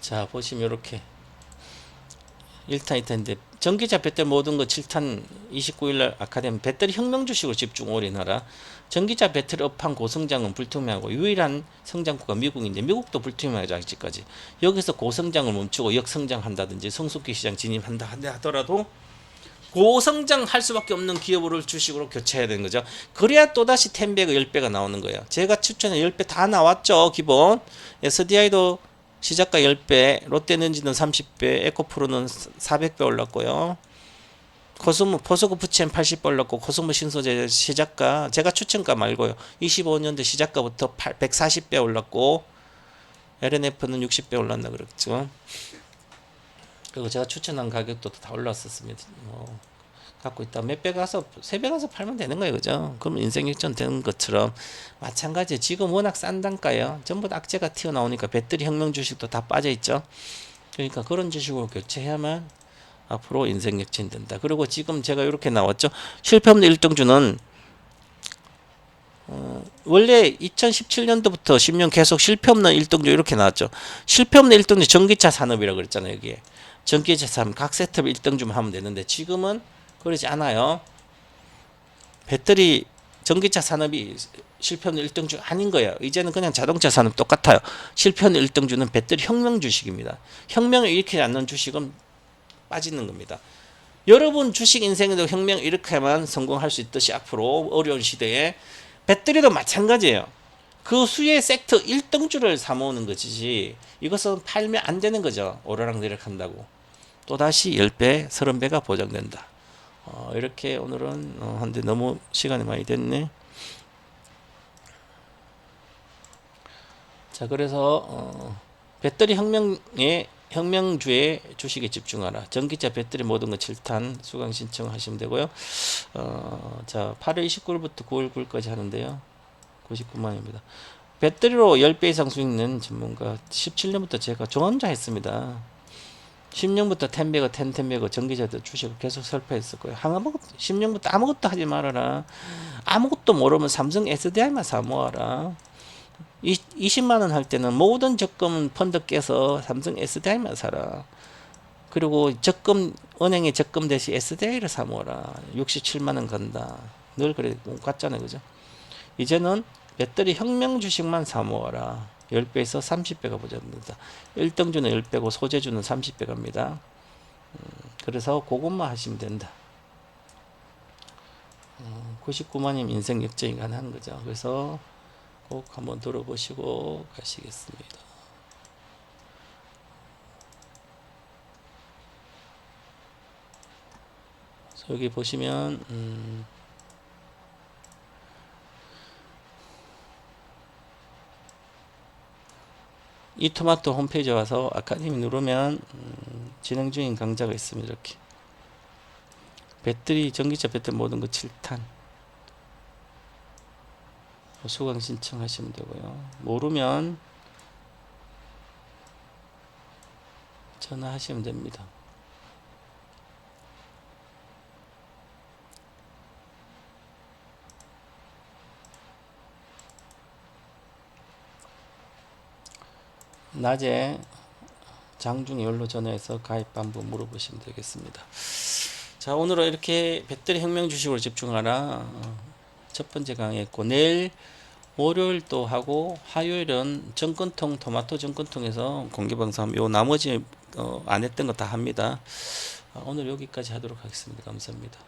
S1: 자, 보시면 이렇게 1탄, 2탄인데 전기차 배터리 모든 거 7탄 29일날 아카데미 배터리 혁명 주식으로 집중 올인하라. 전기차 배터리 업황 고성장은 불투명하고 유일한 성장국가 미국인데 미국도 불투명하죠. 아직까지. 여기서 고성장을 멈추고 역성장한다든지 성숙기 시장 진입한다 하더라도 고성장할 수밖에 없는 기업을 주식으로 교체해야 되는 거죠. 그래야 또다시 10배가 10배가 나오는 거예요. 제가 추천한 10배 다 나왔죠. 기본 SDI도 시작가 10배, 롯데에너지는 30배, 에코프로는 400배 올랐고요. 코스모, 포스코 부첸 80배 올랐고, 코스모 신소재 시작가, 제가 추천가 말고요. 25년도 시작가부터 140배 올랐고, LNF는 60배 올랐나 그랬죠. 그리고 제가 추천한 가격도 다 올랐었습니다. 갖고 있다. 몇 배 가서, 3배 가서 팔면 되는 거예요. 그죠? 그럼 인생 역전 되는 것처럼. 마찬가지 지금 워낙 싼 단가예요. 전부 다 악재가 튀어나오니까 배터리 혁명 주식도 다 빠져있죠. 그러니까 그런 주식으로 교체해야만 앞으로 인생 역전이 된다. 그리고 지금 제가 이렇게 나왔죠. 실패 없는 1등주는 원래 2017년도부터 10년 계속 실패 없는 1등주 이렇게 나왔죠. 실패 없는 1등주 전기차 산업이라고 그랬잖아요. 여기에. 전기차 산업 각 섹터 1등주만 하면 되는데 지금은 그러지 않아요. 배터리 전기차 산업이 실패 없는 1등주 아닌 거예요. 이제는 그냥 자동차 산업 똑같아요. 실패 없는 1등주는 배터리 혁명 주식입니다. 혁명을 일으키지 않는 주식은 빠지는 겁니다. 여러분 주식 인생에도 혁명 일으켜야만 성공할 수 있듯이 앞으로 어려운 시대에 배터리도 마찬가지예요. 그 수의 섹터 1등주를 사모으는 것이지 이것은 팔면 안 되는 거죠. 오르락내리락 한다고. 또다시 10배, 30배가 보장된다. 이렇게 오늘은 한데 너무 시간이 많이 됐네. 자, 그래서 배터리 혁명주의 주식에 집중하라. 전기차 배터리 모든 거 7탄 수강 신청하시면 되고요. 자, 8월 29일부터 9월 9일까지 하는데요. 99만원입니다. 배터리로 10배 이상 수익 낸 전문가 17년부터 제가 저 혼자 했습니다. 10년부터 텐베거 전기차들 주식을 계속 설파했었고요. 10년부터 아무것도 하지 말아라. 아무것도 모르면 삼성 SDI만 사모아라. 20만원 할 때는 모든 적금 펀드 깨서 삼성 SDI만 사라. 그리고 적금, 은행에 적금 대신 SDI를 사모아라. 67만원 간다. 늘 그래, 같잖아요. 그죠? 이제는 배터리 혁명 주식만 사모아라. 10배에서 30배가 보장된다. 1등주는 10배고 소재주는 30배 갑니다. 그래서 그것만 하시면 된다. 99만이면 인생 역전이 가능한 거죠. 그래서 꼭 한번 들어보시고 가시겠습니다. 여기 보시면 이토마토 홈페이지에 와서 아카데미 누르면 진행 중인 강좌가 있습니다. 이렇게 배터리 전기차 배터리 모든 거 7탄 수강 신청하시면 되고요. 모르면 전화하시면 됩니다. 낮에 장중에 연로 전화해서 가입 방법 물어보시면 되겠습니다. 자, 오늘은 이렇게 배터리 혁명 주식으로 집중하라 첫 번째 강의했고, 내일 월요일 또 하고 화요일은 정권통 토마토 정권통에서 공개방송 요 나머지 안 했던 거 다 합니다. 오늘 여기까지 하도록 하겠습니다. 감사합니다.